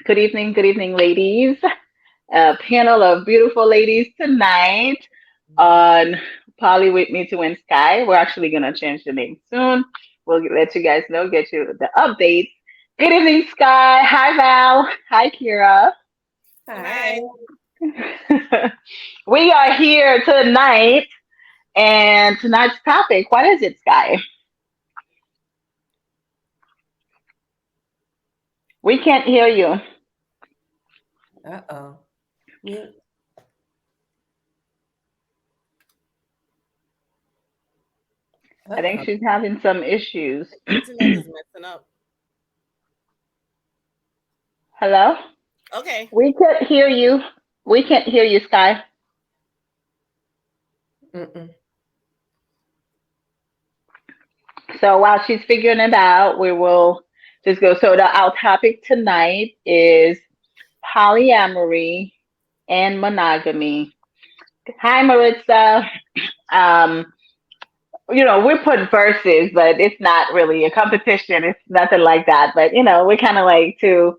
Good evening, ladies. A panel of beautiful ladies tonight on Polly with Me to Win Sky. We're actually gonna change the name soon. We'll let you guys know, get you the updates. Good evening, Sky. Hi, Val. Hi, Kira. Hi. We are here tonight, and tonight's topic. What is it, Sky? We can't hear you. Uh-oh. Mute. I think Uh-oh. she's having some issues. Internet is messing up. Hello? Okay. We can't hear you. We can't hear you, Sky. Mm-mm. So while she's figuring it out, we will just go. So our topic tonight is polyamory and monogamy. Hi, Maritza. Um, we put verses, but it's not really a competition. It's nothing like that. But we kind of like to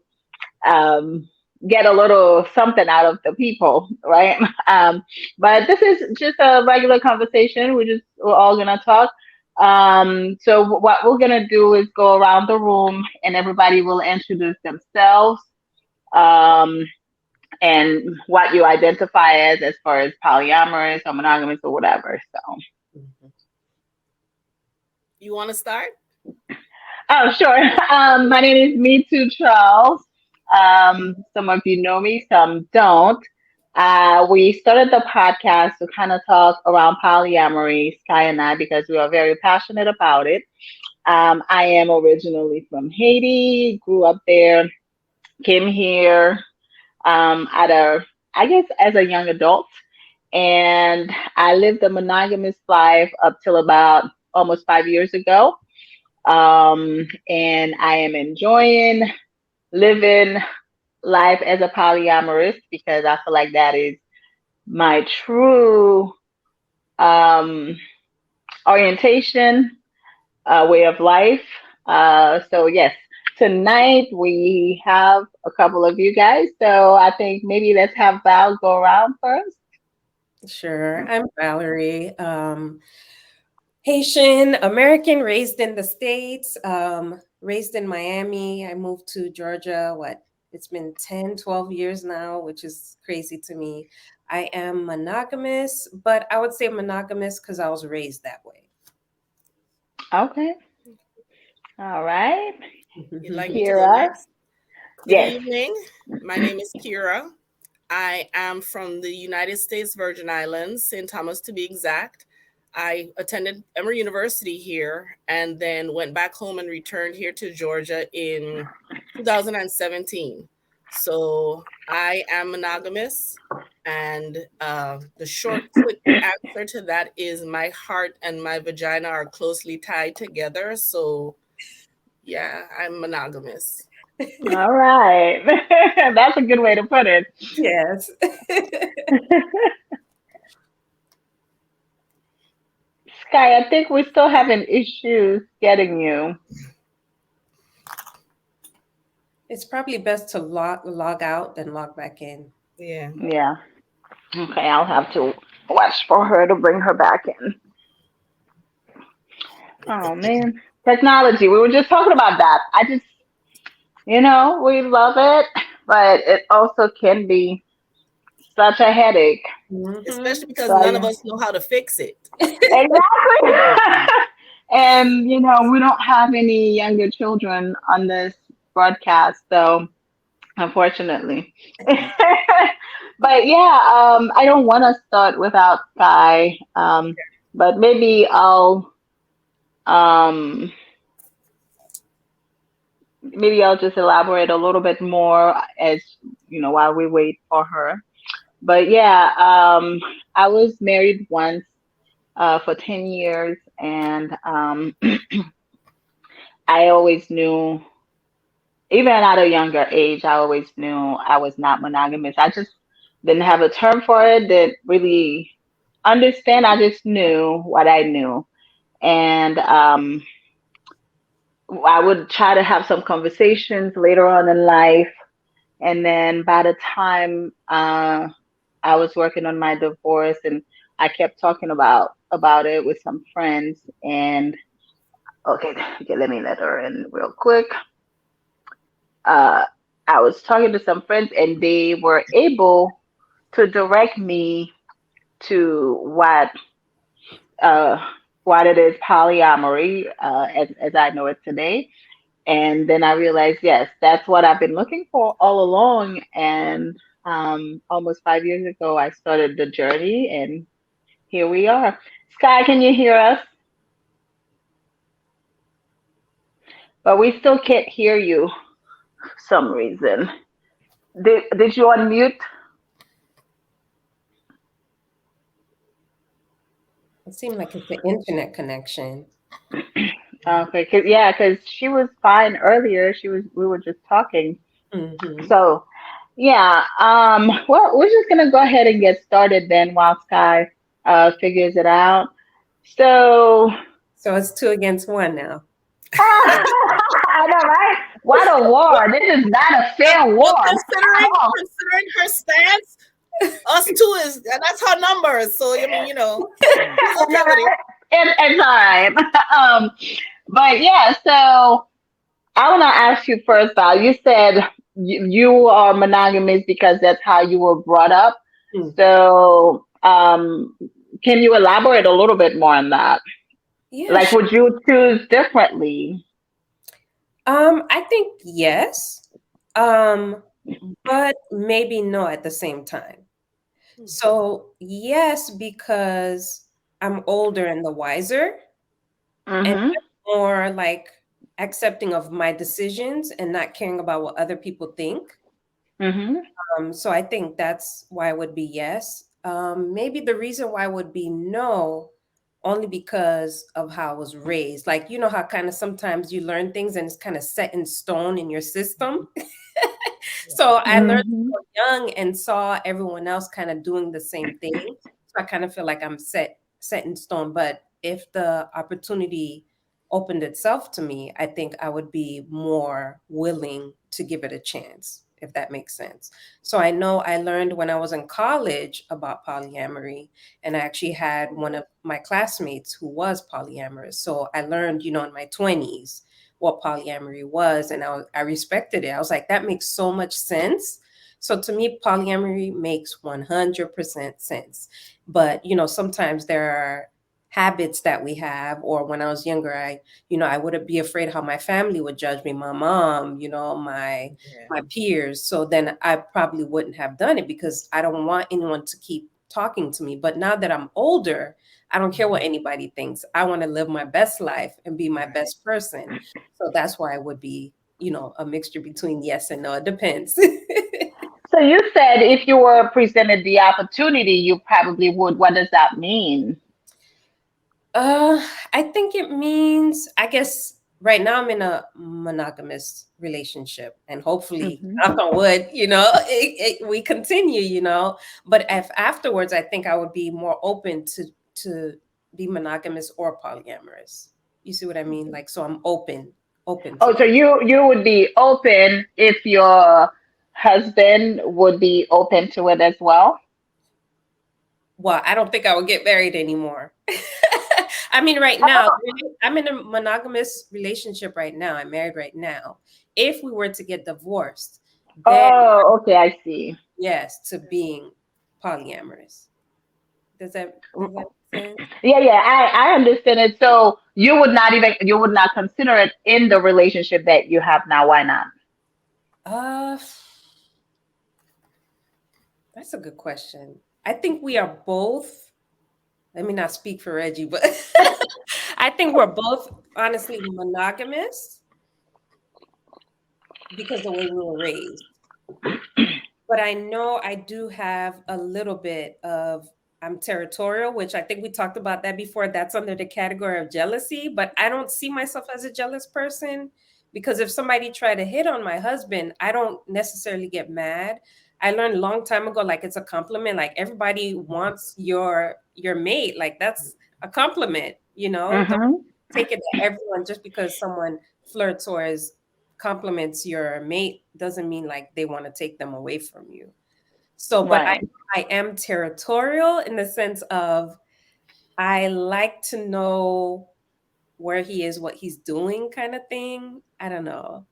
um, get a little something out of the people, right? But this is just a regular conversation. We're all gonna talk. So what we're gonna do is go around the room, and everybody will introduce themselves, um, and what you identify as far as polyamorous or monogamous or whatever. So, Mhm. You want to start? oh sure. My name is Me Too Charles. Some of you know me, some don't. We started the podcast to kind of talk around polyamory, Sky and I, because we are very passionate about it. I am originally from Haiti, grew up there, came here at I guess, as a young adult, and I lived a monogamous life up till about almost 5 years ago. And I am enjoying living life as a polyamorous because I feel like that is my true um, orientation, way of life. So yes, tonight we have a couple of you guys. So I think maybe let's have Val go around first. Sure. I'm Valerie. Haitian American, raised in the States, raised in Miami. I moved to Georgia, it's been 10, 12 years now, which is crazy to me. I am monogamous, but I would say monogamous because I was raised that way. Okay. All right. You'd like me to go Kira. next? Good Yes. evening. My name is Kira. I am from the United States Virgin Islands, St. Thomas to be exact. I attended Emory University here and then went back home and returned here to Georgia in 2017. So I am monogamous. And the short, quick answer to that is my heart and my vagina are closely tied together. So, yeah, I'm monogamous. All right. That's a good way to put it. Yes. Sky, I think we're still having issues getting you. It's probably best to log out then log back in. Yeah. Yeah. Okay, I'll have to watch for her to bring her back in. Oh man. Technology. We were just talking about that. We love it, but it also can be such a headache. Hmm. Especially because So none of yeah. us know how to fix it. Exactly. And we don't have any younger children on this broadcast, so unfortunately. But yeah, I don't want to start without Sky. But um, maybe I'll just elaborate a little bit more as while we wait for her. But yeah, I was married once for 10 years, and I always knew, even at a younger age, I always knew I was not monogamous. I just didn't have a term for it. Didn't really understand. I just knew what I knew. And I would try to have some conversations later on in life. And then by the time I was working on my divorce, and I kept talking about it with some friends. And okay, okay, let me let her in real quick. Uh, I was talking to some friends, and they were able to direct me to uh, what it is polyamory, as I know it today. And then I realized, yes, that's what I've been looking for all along. And almost 5 years ago, I started the journey, and here we are. Sky, can you hear us? But we still can't hear you for some reason. Did you unmute? It seemed like it's the internet connection. Okay, because she was fine earlier. We were just talking. Hmm. So yeah, well, we're just gonna go ahead and get started then while Sky figures it out. So So it's 2 against 1 now. I know, right? What a war! This is not a fair Well, war at all. considering her stance, us two is that's her numbers. So I mean, she's I know, okay with it. right? It's all right. um, but yeah, so I want to ask you first, Val. You said you are monogamous because that's how you were brought up. Mhm. So, can you elaborate a little bit more on that? Yeah, Like, sure. would you choose differently? I think yes, um, but maybe no at the same time. So yes, because I'm older and the wiser, and Mm-hmm. I'm more like accepting of my decisions and not caring about what other people think. Mm-hmm. So I think that's why it would be yes. Maybe the reason why it would be no, only because of how I was raised. Like, you know how kind of sometimes you learn things and it's kind of set in stone in your system. So I learned Mm-hmm. so young and saw everyone else kind of doing the same thing. So I kind of feel like I'm set in stone. But if the opportunity opened itself to me, I think I would be more willing to give it a chance, if that makes sense. So I know I learned when I was in college about polyamory, and I actually had one of my classmates who was polyamorous. So I learned, in my 20s what polyamory was, and I respected it. I was like, that makes so much sense. So to me, polyamory makes 100% sense. But sometimes there are habits that we have, or when I was younger, I wouldn't be afraid how my family would judge me, my mom, my peers. So then I probably wouldn't have done it because I don't want anyone to keep talking to me. But now that I'm older, I don't care what anybody thinks. I want to live my best life and be my best person. So that's why it would be, a mixture between yes and no. It depends. So you said if you were presented the opportunity, you probably would. What does that mean? I think it means, I guess right now I'm in a monogamous relationship, and hopefully, Mm-hmm. knock on wood, we continue, But if afterwards, I think I would be more open to be monogamous or polyamorous. You see what I mean? Like, so I'm open to Oh, so that. you would be open if your husband would be open to it as well? Well, I don't think I would get married anymore. I mean, right now, I'm in a monogamous relationship right now. I'm married right now. If we were to get divorced, then Oh, okay, I see. yes, to being polyamorous. Does that make sense? Yeah, yeah, I understand it. So you would not consider it in the relationship that you have now. Why not? Uh, that's a good question. I think we are both. Let me not speak for Reggie, but I think we're both honestly monogamous because the way we were raised. But I know I do have a little bit of I'm territorial, which I think we talked about that before. That's under the category of jealousy, but I don't see myself as a jealous person because if somebody tried to hit on my husband, I don't necessarily get mad. I learned a long time ago like it's a compliment. Like everybody wants your mate. Like that's a compliment, Don't Mm-hmm. take it to everyone just because someone flirts or is compliments your mate doesn't mean like they want to take them away from you. So, but Right. I am territorial in the sense of I like to know where he is, what he's doing, kind of thing. I don't know.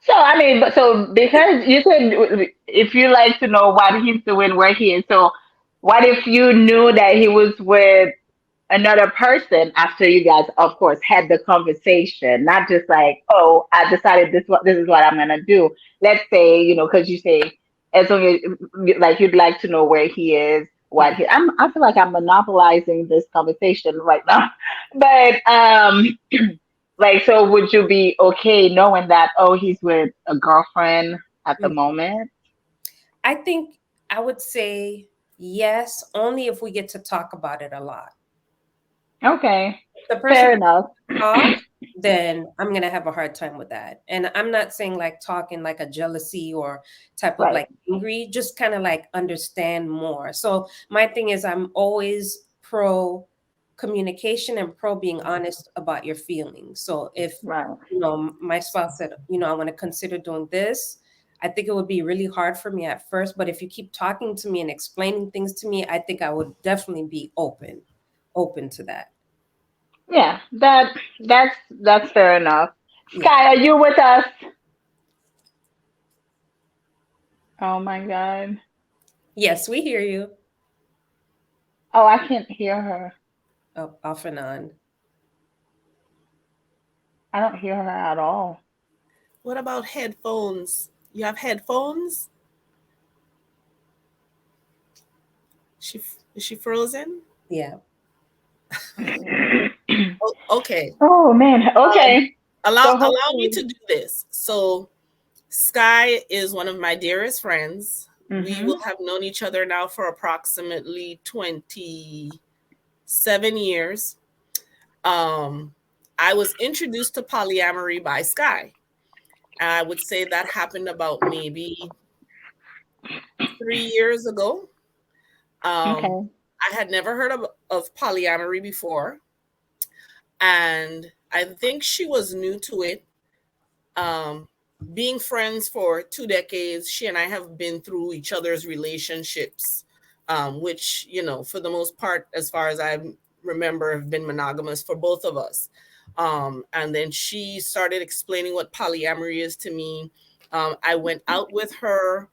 So I mean, but so because you said if you like to know what he's doing, where he is, so what if you knew that he was with another person after you guys, of course, had the conversation, not just like, oh, I decided this is what I'm gonna do. Let's say, because you say as long as like you'd like to know where he is, what he. I feel like I'm monopolizing this conversation right now, but like, so would you be okay knowing that, oh, he's with a girlfriend at the Mm. moment? I think I would say yes, only if we get to talk about it a lot. Okay, If the person fair enough. talk, then I'm gonna have a hard time with that. And I'm not saying like talking like a jealousy or type of Right. like angry, just kind of like understand more. So my thing is I'm always pro communication and pro being honest about your feelings. So if Right. my spouse said, I want to consider doing this, I think it would be really hard for me at first. But if you keep talking to me and explaining things to me, I think I would definitely be open to that. Yeah, that's fair enough. Yeah. Sky, are you with us? Oh my God. Yes, we hear you. Oh, I can't hear her. Oh, off and on. I don't hear her at all. What about headphones? You have headphones? Is she frozen? Yeah. Oh, okay. Oh man. Okay. Allow So allow me hopefully. to do this. So Sky is one of my dearest friends. We will Mhm. have known each other now for approximately 27 years. I was introduced to polyamory by Sky. I would say that happened about maybe 3 years ago. Okay. I had never heard of polyamory before, and I think she was new to it. Um, Being friends for 2 decades, she and I have been through each other's relationships, which, for the most part, as far as I remember, have been monogamous for both of us. And then she started explaining what polyamory is to me. I went out with her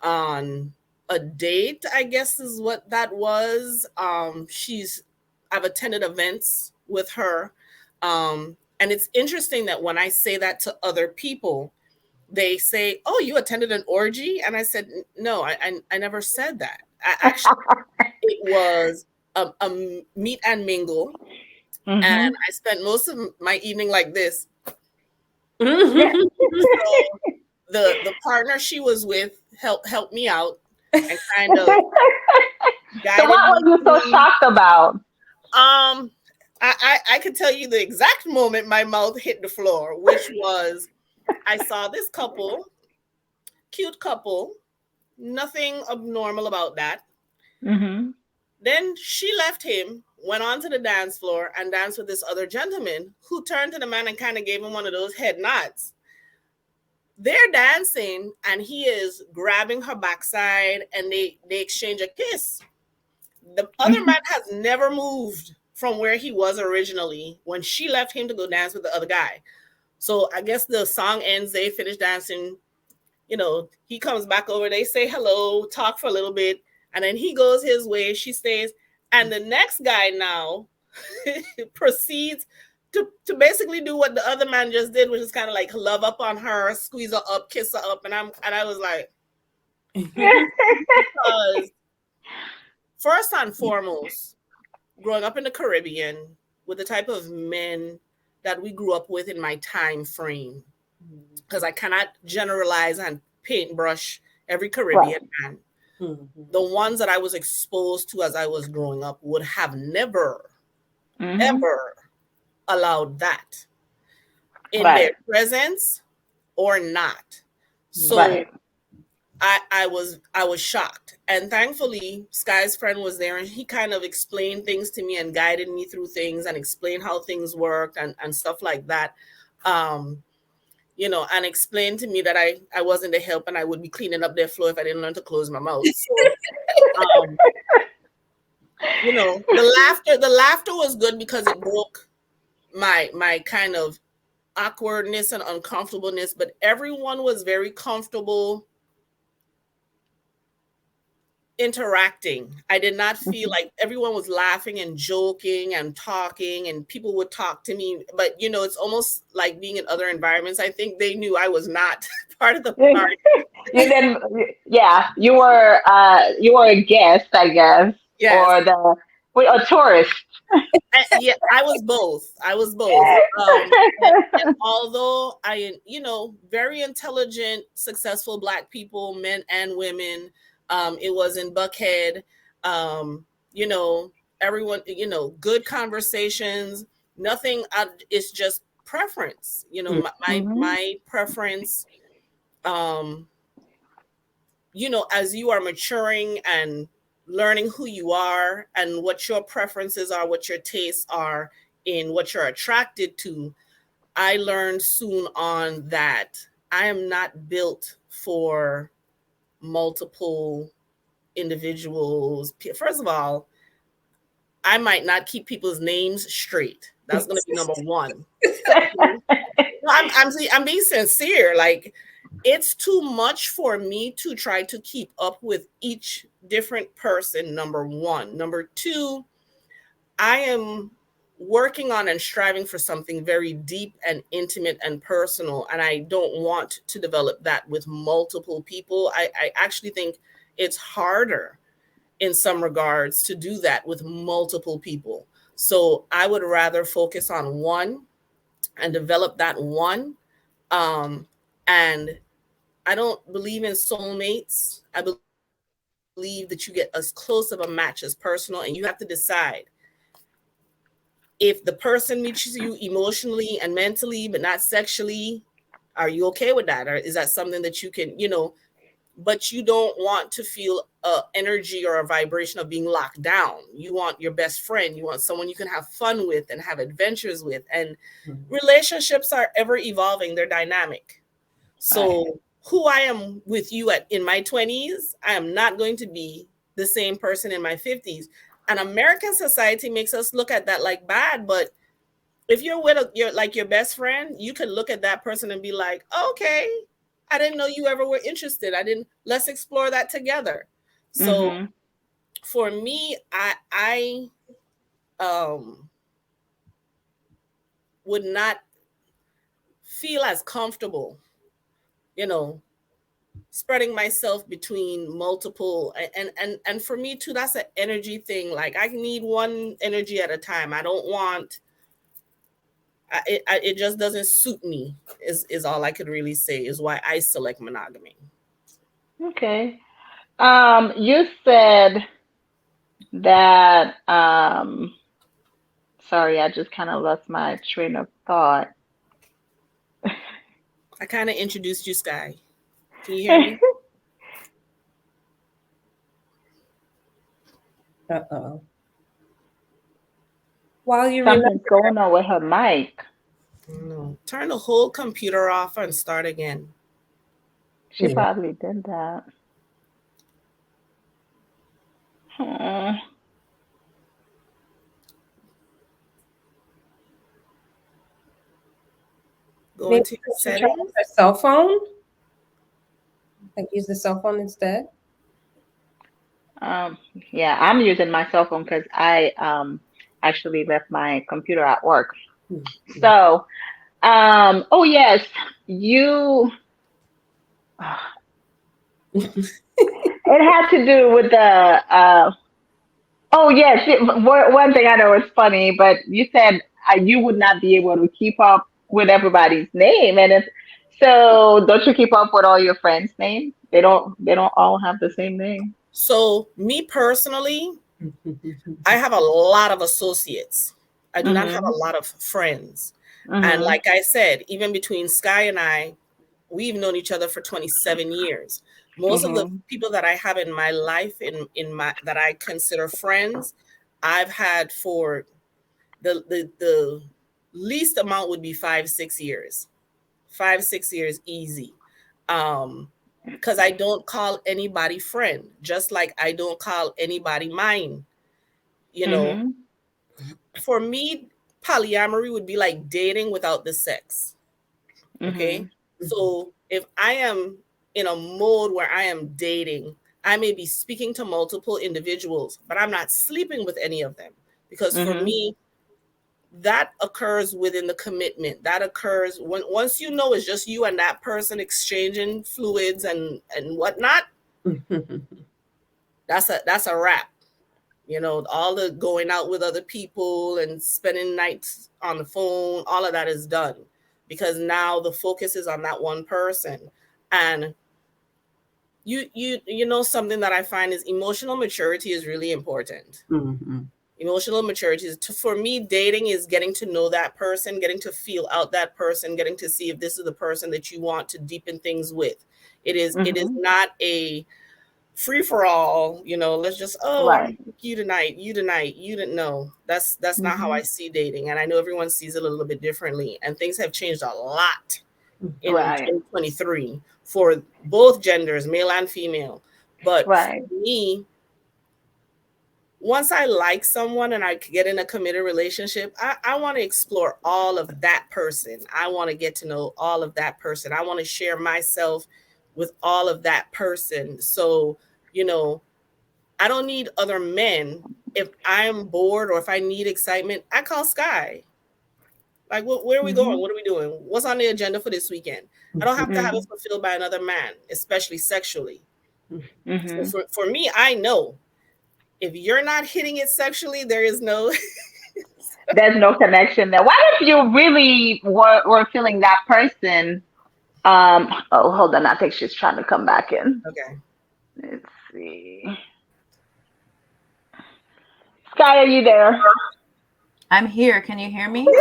on a date, I guess is what that was. I've attended events with her. And it's interesting that when I say that to other people, they say, "Oh, you attended an orgy?" And I said, "No, I never said that. Actually, it was a meet and mingle, and Mhm. I spent most of my evening like this." Yeah. So the partner she was with helped me out and kind of So guided what me were you so through. shocked about? Um, I could tell you the exact moment my mouth hit the floor, which was I saw this couple, cute couple, nothing abnormal about that. Mhm. Then she left him, went on to the dance floor, and danced with this other gentleman who turned to the man and kind of gave him one of those head nods. They're dancing, and he is grabbing her backside, and they exchange a kiss. The other man has never moved from where he was originally when she left him to go dance with the other guy. So I guess the song ends, they finish dancing. He comes back over, they say hello, talk for a little bit, and then he goes his way, she stays. And the next guy now proceeds to basically do what the other man just did, which is kind of like love up on her, squeeze her up, kiss her up. And I was like, because first and foremost, growing up in the Caribbean with the type of men that we grew up with in my time frame, because I cannot generalize and paintbrush every Right. Caribbean man. Mhm. The ones that I was exposed to as I was growing up would have never, Mhm. ever allowed that in their Right. presence or not. So Right. I was shocked. And thankfully, Sky's friend was there and he kind of explained things to me and guided me through things and explained how things worked and stuff like that. And explained to me that I wasn't the help and I would be cleaning up their floor if I didn't learn to close my mouth. So, the laughter was good because it broke my kind of awkwardness and uncomfortableness, but everyone was very comfortable interacting. I did not feel like everyone was laughing and joking and talking, and people would talk to me. But it's almost like being in other environments. I think they knew I was not part of the party. You then, yeah, you were a guest, I guess, Yes. or a tourist. Yeah, I was both. And although very intelligent, successful Black people, men and women, it was in Buckhead. Everyone, good conversations. Nothing. It's just preference. My preference. As you are maturing and learning who you are and what your preferences are, what your tastes are in what you're attracted to, I learned soon on that I am not built for multiple individuals. First of all, I might not keep people's names straight. That's going to be number one. I'm being sincere. Like, it's too much for me to try to keep up with each different person, number one. Number two, I am working on and striving for something very deep and intimate and personal, and I don't want to develop that with multiple people. I actually think it's harder in some regards to do that with multiple people. So I would rather focus on one and develop that one. And I don't believe in soulmates. I believe that you get as close of a match as personal, and you have to decide if the person meets you emotionally and mentally, but not sexually. Are you okay with that? Or is that something that you can, but you don't want to feel energy or a vibration of being locked down. You want your best friend. You want someone you can have fun with and have adventures with. And relationships are ever evolving. They're dynamic. So who I am with you in my 20s, I am not going to be the same person in my 50s. And American society makes us look at that like bad. But if you're with your best friend, you can look at that person and be like, okay, I didn't know you ever were interested. Let's explore that together. So for me, I would not feel as comfortable, spreading myself between multiple, and for me too, that's an energy thing. Like, I need one energy at a time. I don't want it just doesn't suit me, is all I could really say, is why I select monogamy. Okay. You said that, sorry, I just kind of lost my train of thought. I kind of introduced you, Sky. Can you hear me? Uh-oh. While you Something's going on with her mic. No. Turn the whole computer off and start again. She probably did that. Go into your settings. Her cell phone? Like, use the cell phone instead? Yeah, I'm using my cell phone because I actually left my computer at work. So, oh yes, you. It had to do with the. Oh yes, one thing I know is funny, but you said you would not be able to keep up with everybody's name, and so, don't you keep up with all your friends' names? They don't. They don't all have the same name. So, me personally, I have a lot of associates. I do not have a lot of friends. And like I said, even between Sky and I, we've known each other for 27 years. Most of the people that I have in my life, that I consider friends, I've had for the least amount would be 5-6 years. 5-6 years easy. Because I don't call anybody friend, just like I don't call anybody mine. You know, Mm-hmm. for me, polyamory would be like dating without the sex. Mm-hmm. Okay. So if I am in a mode where I am dating, I may be speaking to multiple individuals, but I'm not sleeping with any of them. Because for Mm-hmm. me, that occurs within the commitment. That occurs when once you know it's just you and that person exchanging fluids and whatnot, that's a wrap. You know, all the going out with other people and spending nights on the phone, all of that is done because now the focus is on that one person. And you know something that I find is emotional maturity is really important. Emotional maturity is for me, dating is getting to know that person, getting to feel out that person, getting to see if this is the person that you want to deepen things with. It is Mm-hmm. not a free for all, you know, let's just, oh, I'm Right. you tonight, you didn't know. That's not how Mm-hmm. I see dating. And I know everyone sees it a little bit differently. And things have changed a lot in Right. 2023 for both genders, male and female. But for Right. me, once I like someone and I get in a committed relationship, I want to explore all of that person. I want to get to know all of that person. I want to share myself with all of that person. So, you know, I don't need other men. If I'm bored or if I need excitement, I call Sky. Like, where are we Mm-hmm. going? What are we doing? What's on the agenda for this weekend? I don't have to have Mm-hmm. it fulfilled by another man, especially sexually. So Mm-hmm. for me, I know if you're not hitting it sexually, there is no. There's no connection there. What if you really were feeling that person? Oh, hold on. I think she's trying to come back in. Okay. Let's see. Sky, are you there? I'm here. Can you hear me? Yay!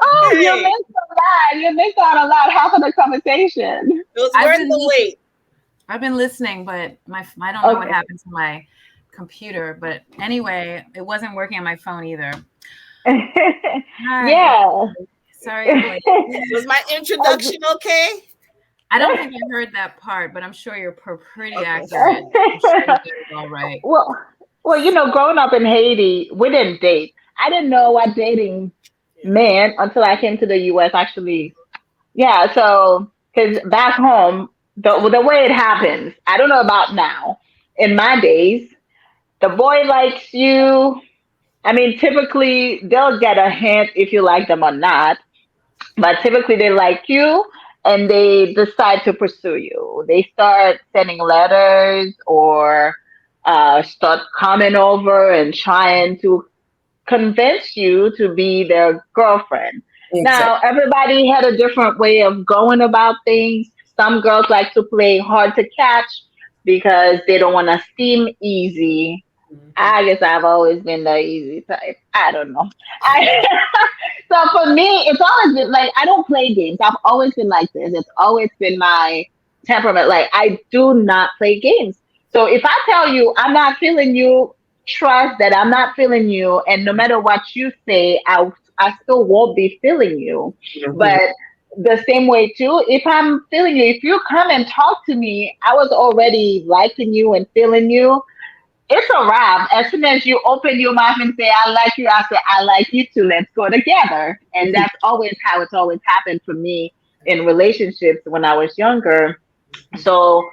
Oh, you Hey, missed a lot. You missed out a lot. Half of the conversation. it was I've worth been the wait. I've been listening, but I don't know what Okay. happened to my computer. But anyway, it wasn't working on my phone either. Hi. Yeah. Sorry I'm late. Was my introduction okay? I don't think I heard that part, but I'm sure you're pretty Okay. accurate. I'm sure you got it all right. well, growing up in Haiti, we didn't date. I didn't know what dating Yeah. meant until I came to the U.S. Actually, yeah. So, because back home, the way it happens, I don't know about now. In my days, the boy likes you. I mean, typically they'll get a hint if you like them or not, but typically they like you and they decide to pursue you. They start sending letters or start coming over and trying to convince you to be their girlfriend. Exactly. Now, everybody had a different way of going about things. Some girls like to play hard to catch because they don't want to seem easy. I guess I've always been the easy type. I don't know. I, so for me, it's always been like I don't play games. I've always been like this. It's always been my temperament. Like I do not play games. So if I tell you I'm not feeling you, trust that I'm not feeling you, and no matter what you say, I still won't be feeling you. Mhm. But the same way too, if I'm feeling you, if you come and talk to me, I was already liking you and feeling you. It's a wrap. As soon as you open your mouth and say, I like you, I say, I like you too. Let's go together. And that's always how it's always happened for me in relationships when I was younger. So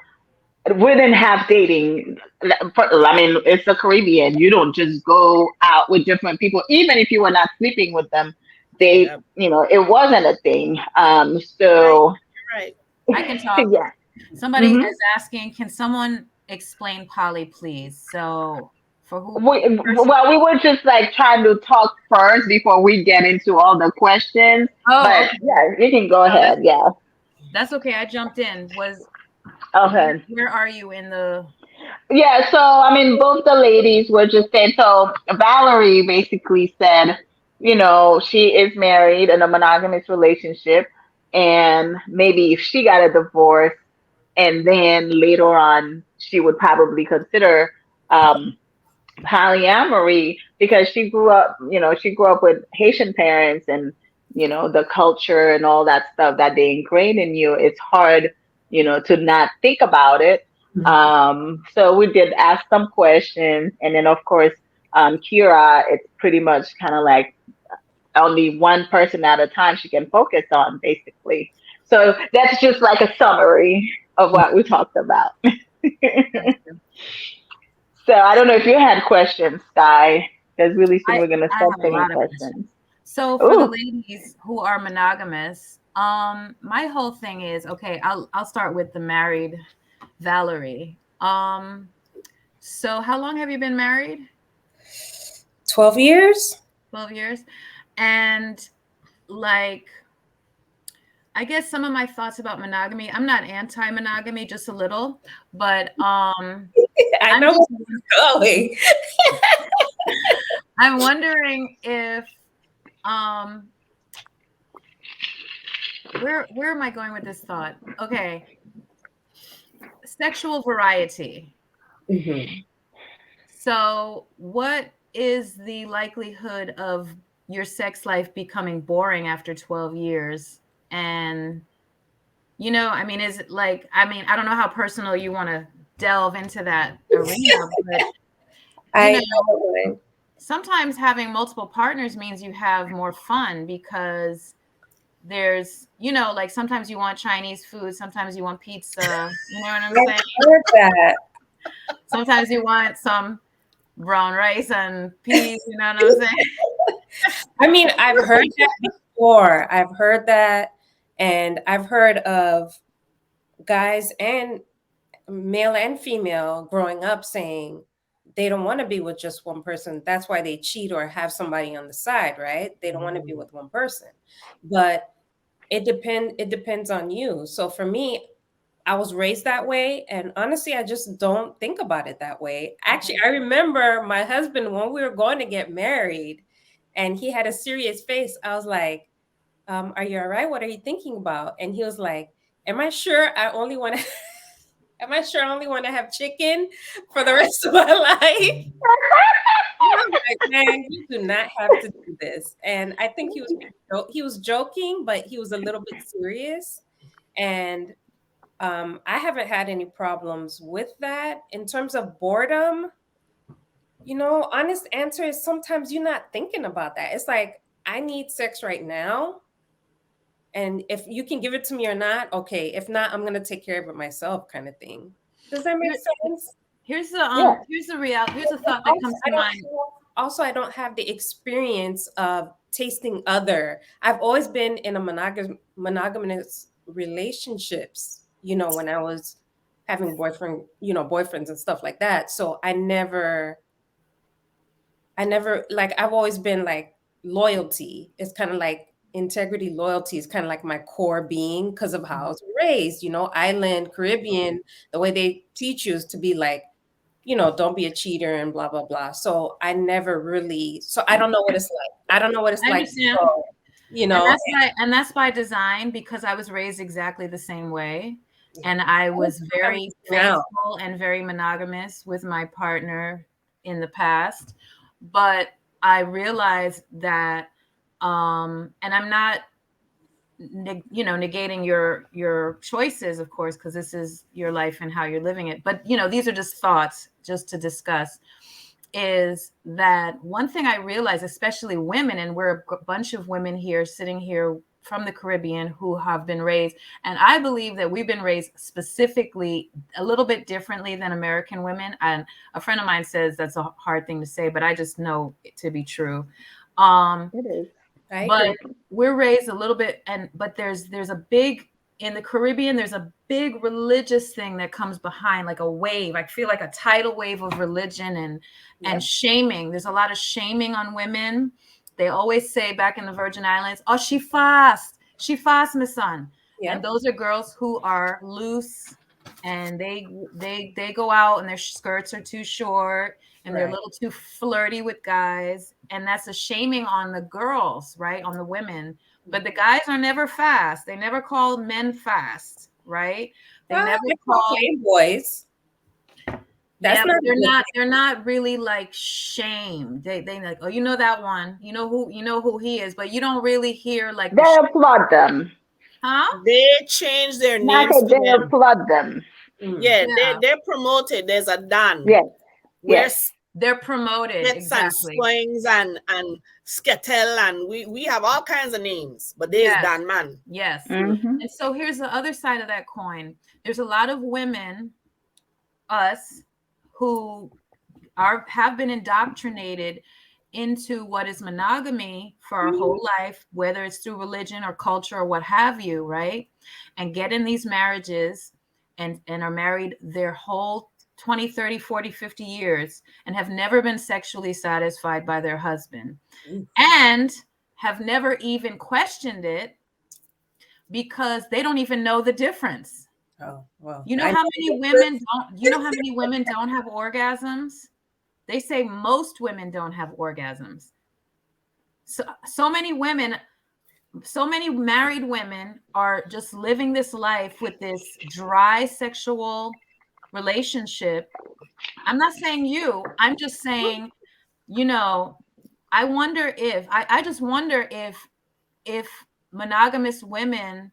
we didn't have dating. I mean, it's the Caribbean. You don't just go out with different people, even if you were not sleeping with them. They, Yeah. it wasn't a thing. Right. So, You're right. I can talk. yeah. Somebody hmm is asking, can someone explain poly, please? So for who person? Well, we were just like trying to talk first before we get into all the questions. Oh, But okay. yeah, you can go No, ahead. Yeah. that's okay. I jumped in. Okay. Where are you in the Yeah. So, I mean, both the ladies were just saying. So, Valerie basically said, she is married in a monogamous relationship. And maybe if she got a divorce and then later on, she would probably consider polyamory because she grew up with Haitian parents, and the culture and all that stuff that they ingrain in you. It's hard, to not think about it. So we did ask some questions, and then of course, Kira, it's pretty much kind of like only one person at a time she can focus on, basically. So that's just like a summary of what we talked about. So I don't know if you had questions, Sky, because really soon we're going to I start have a taking lot of questions. questions. So for the Ooh. ladies who are monogamous, my whole thing is, okay, I'll start with the married Valerie. So how long have you been married? 12 years. 12 years. And like, I guess some of my thoughts about monogamy, I'm not anti-monogamy, just a little, but I know where it's going. I'm wondering if where am I going with this thought? Okay. Sexual variety. Mm-hmm. So what is the likelihood of your sex life becoming boring after 12 years? And I mean, is it like, I mean, I don't know how personal you want to delve into that arena, but sometimes having multiple partners means you have more fun because there's, like sometimes you want Chinese food, sometimes you want pizza, you know what I'm saying? I've heard that. Sometimes you want some brown rice and peas, you know what I'm saying? I mean, I've heard that before. I've heard that, and I've heard of guys and male and female growing up saying they don't want to be with just one person. That's why they cheat or have somebody on the side, right? They don't want to be with one person. But it depends on you. So for me, I was raised that way, and honestly, I just don't think about it that way. Actually, I remember my husband when we were going to get married, and he had a serious face. I was like, "Are you all right? What are you thinking about?" And he was like, "Am I sure I only want to?" Am I sure I only want to have chicken for the rest of my life? I'm like, man, you do not have to do this. And I think he was joking, but he was a little bit serious. And I haven't had any problems with that. In terms of boredom, honest answer is sometimes you're not thinking about that. It's like, I need sex right now. And if you can give it to me or not, okay. If not, I'm gonna take care of it myself, kind of thing. Does that make sense? Here's the here's the thought that comes to mind. Also, I don't have the experience of tasting other. I've always been in a monogamous relationships, when I was having boyfriends and stuff like that. So I never like, I've always been like, loyalty is kind of like integrity. Loyalty is kind of like my core being because of how I was raised, island, Caribbean, the way they teach you is to be like, don't be a cheater and blah, blah, blah. So I never really, so I don't know what it's like. I don't know what it's like. So, And that's by design, because I was raised exactly the same way. And I was very faithful and very monogamous with my partner in the past. But I realized that, and I'm not, negating your choices, of course, because this is your life and how you're living it. But, these are just thoughts just to discuss, is that one thing I realized, especially women, and we're a bunch of women here sitting here from the Caribbean who have been raised, and I believe that we've been raised specifically a little bit differently than American women. And a friend of mine says that's a hard thing to say, but I just know it to be true. It is. But we're raised a little bit, but there's a big, in the Caribbean, there's a big religious thing that comes behind, like a wave. I feel like a tidal wave of religion and shaming. There's a lot of shaming on women. They always say back in the Virgin Islands, "Oh, she fast, my son." Yep. And those are girls who are loose, and they go out and their skirts are too short and they're a little too flirty with guys. And that's a shaming on the girls, right? On the women. But the guys are never fast. They never call men fast, right? They never call boys. That's not they're not really like shamed. They like, oh, you know that one, you know who he is, but you don't really hear like They applaud them. huh? They change their Not names that to they them. applaud them. Yeah, Yeah. they're promoted. There's a Dan. Yes. Where Yes. They're promoted, Skets and exactly. Swings and Sketel and we have all kinds of names, but there's Yes. Dan man. Yes. Mm-hmm. And so here's the other side of that coin. There's a lot of women, us, who have been indoctrinated into what is monogamy for our whole life, whether it's through religion or culture or what have you, right? And get in these marriages and are married their whole 20, 30, 40, 50 years and have never been sexually satisfied by their husband and have never even questioned it because they don't even know the difference. Oh, well. You know how many women don't have orgasms? They say most women don't have orgasms. So many women, so many married women are just living this life with this dry sexual relationship. I'm not saying you, I'm just saying, I wonder if I just wonder if monogamous women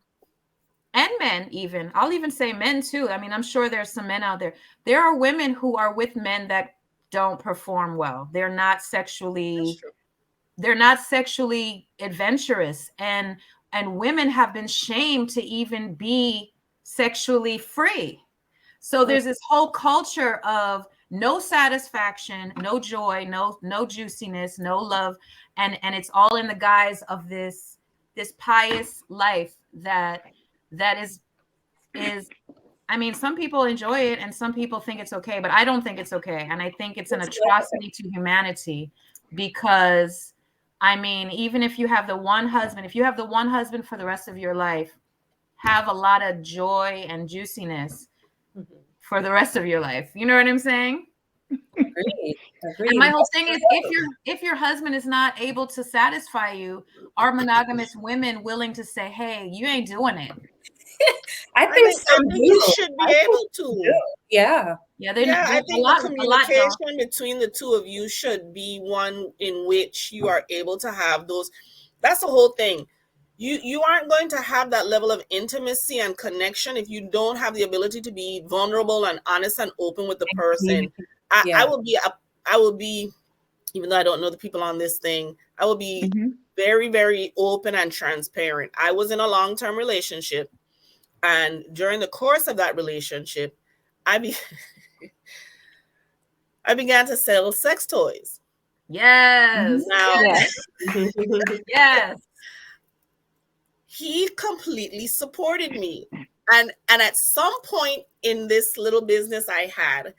and men, even I'll even say men too. I mean, I'm sure there's some men out there. There are women who are with men that don't perform well. They're not sexually adventurous, and women have been shamed to even be sexually free. So there's this whole culture of no satisfaction, no joy, no juiciness, no love, and it's all in the guise of this pious life that is I mean, some people enjoy it and some people think it's okay, but I don't think it's okay. And I think it's an atrocity to humanity because, I mean, even if you have the one husband, for the rest of your life, have a lot of joy and juiciness for the rest of your life. You know what I'm saying? Agreed. And my whole thing is, if your husband is not able to satisfy you, are monogamous women willing to say, hey, you ain't doing it? I think you should be able to. Yeah. I think the communication between the two of you should be one in which you are able to have those. That's the whole thing. You aren't going to have that level of intimacy and connection if you don't have the ability to be vulnerable and honest and open with the person. I will be, even though I don't know the people on this thing, I will be very, very open and transparent. I was in a long-term relationship, and during the course of that relationship, I began to sell sex toys. Yes. Now, yes. He completely supported me. And at some point in this little business I had,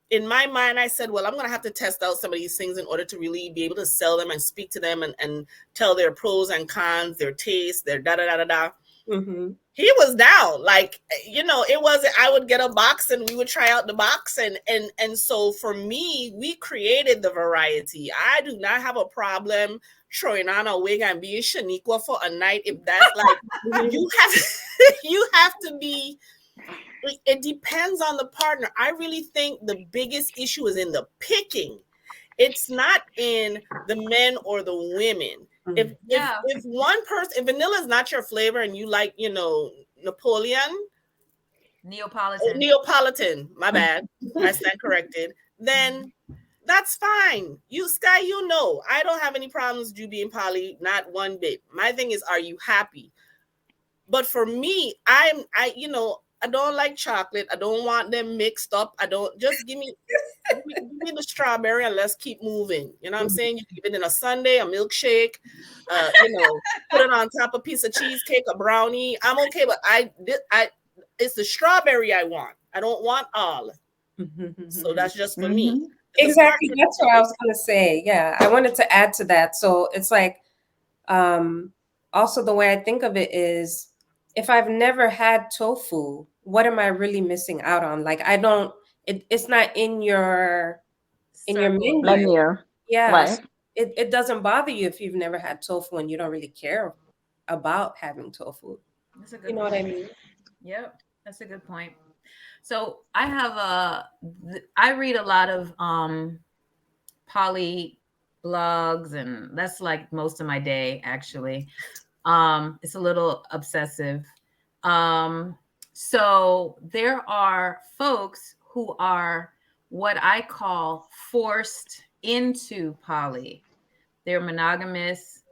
in my mind, I said, well, I'm going to have to test out some of these things in order to really be able to sell them and speak to them and tell their pros and cons, their taste, their da-da-da-da-da. He was down. Like, it wasn't, I would get a box and we would try out the box. And so for me, we created the variety. I do not have a problem throwing on a wig and being Shaniqua for a night. If that's like, you have to be, it depends on the partner. I really think the biggest issue is in the picking. It's not in the men or the women. If one person, if vanilla is not your flavor and you like, Neapolitan, my bad, I stand corrected, then that's fine. You, Sky, I don't have any problems with you being poly, not one bit. My thing is, are you happy? But for me, I don't like chocolate. I don't want them mixed up. I don't, just give me the strawberry and let's keep moving. You know what I'm saying? You keep it in a sundae, a milkshake, put it on top of a piece of cheesecake, a brownie. I'm okay, but it's the strawberry I want. I don't want all. So that's just for me. Exactly. That's what I was going to say. Yeah. I wanted to add to that. So it's like, also the way I think of it is, if I've never had tofu, what am I really missing out on? Like, it's not in your menu. Yeah. Right. It doesn't bother you if you've never had tofu and you don't really care about having tofu. That's a good You know point. what I mean? Yep. That's a good point. So I read a lot of poly blogs, and that's like most of my day actually. It's a little obsessive. So there are folks who are what I call forced into poly. They're monogamous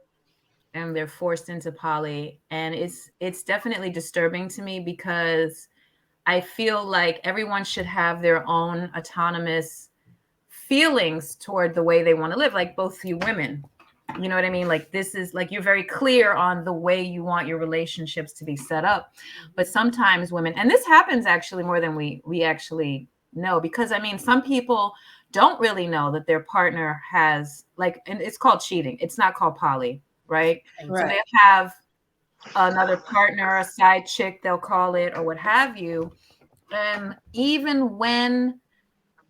and they're forced into poly, and it's definitely disturbing to me because I feel like everyone should have their own autonomous feelings toward the way they want to live, like both you women. You know what I mean? Like this is like you're very clear on the way you want your relationships to be set up. But sometimes women, and this happens actually more than we actually know, because I mean, some people don't really know that their partner has like, and it's called cheating. It's not called poly, right? Right. So they have another partner, a side chick, they'll call it, or what have you. And even when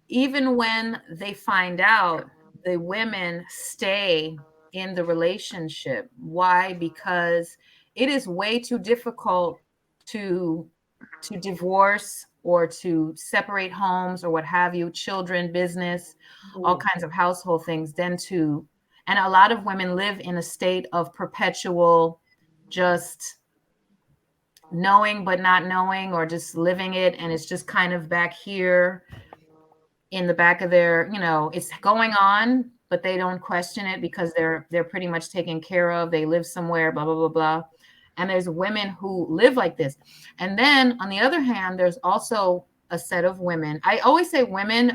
they find out, the women stay in the relationship. Why? Because it is way too difficult to divorce or to separate homes or what have you, children, business, all kinds of household things, and a lot of women live in a state of perpetual just knowing but not knowing, or just living it, and it's just kind of back here in the back of their, it's going on, but they don't question it because they're pretty much taken care of. They live somewhere, blah, blah, blah, blah. And there's women who live like this. And then on the other hand, there's also a set of women. I always say women,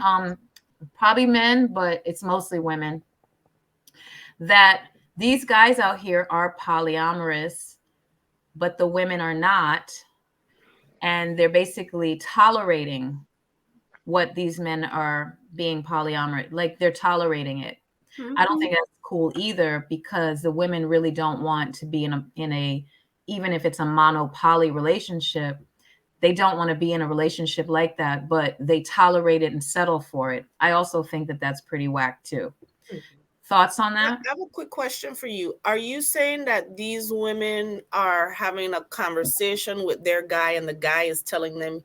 probably men, but it's mostly women, that these guys out here are polyamorous, but the women are not. And they're basically tolerating what these men are being polyamorous, like they're tolerating it. I don't think that's cool either, because the women really don't want to be in a even if it's a mono poly relationship, they don't want to be in a relationship like that, but they tolerate it and settle for it. I also think that that's pretty whack too. Thoughts on that? I have a quick question for you. Are you saying that these women are having a conversation with their guy and the guy is telling them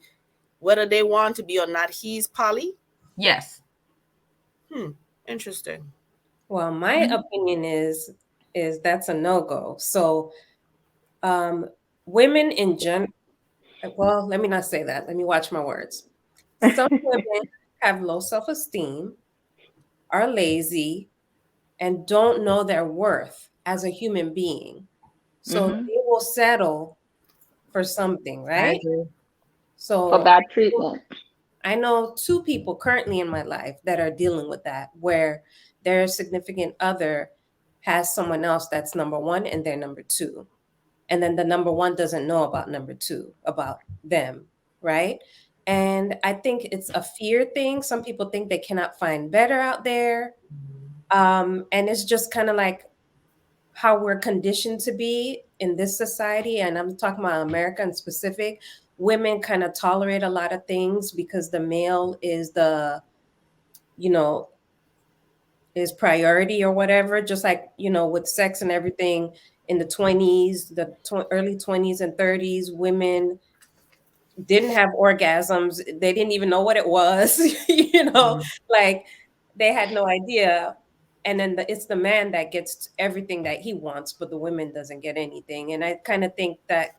whether they want to be or not, he's poly? Yes. Interesting. Well, my opinion is that's a no-go. So women in general, well, let me not say that. Let me watch my words. Some women have low self-esteem, are lazy, and don't know their worth as a human being. So they will settle for something, right? For So bad treatment. I know two people currently in my life that are dealing with that, where their significant other has someone else that's number one and they're number two. And then the number one doesn't know about number two, about them, right? And I think it's a fear thing. Some people think they cannot find better out there. And it's just kind of like how we're conditioned to be in this society. And I'm talking about America in specific. Women kind of tolerate a lot of things because the male is is priority or whatever, just like, with sex and everything in the 20s, early 20s and 30s, women didn't have orgasms. They didn't even know what it was, like they had no idea. And then it's the man that gets everything that he wants, but the women doesn't get anything. And I kind of think that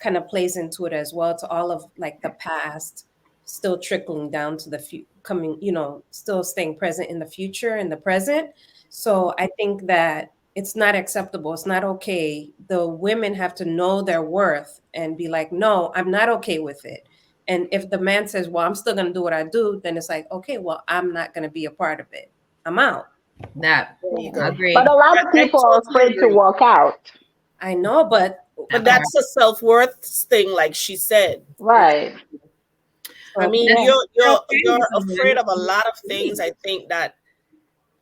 kind of plays into it as well, to all of like the past still trickling down to the coming, still staying present in the future and the present. So I think that it's not acceptable. It's not okay. The women have to know their worth and be like, no, I'm not okay with it. And if the man says, well, I'm still going to do what I do, then it's like, okay, well, I'm not going to be a part of it. I'm out. That There you go. agree. But a lot of people are afraid to walk out. I know, but that's a self-worth thing, like she said. Right. I mean, you're afraid of a lot of things. I think that,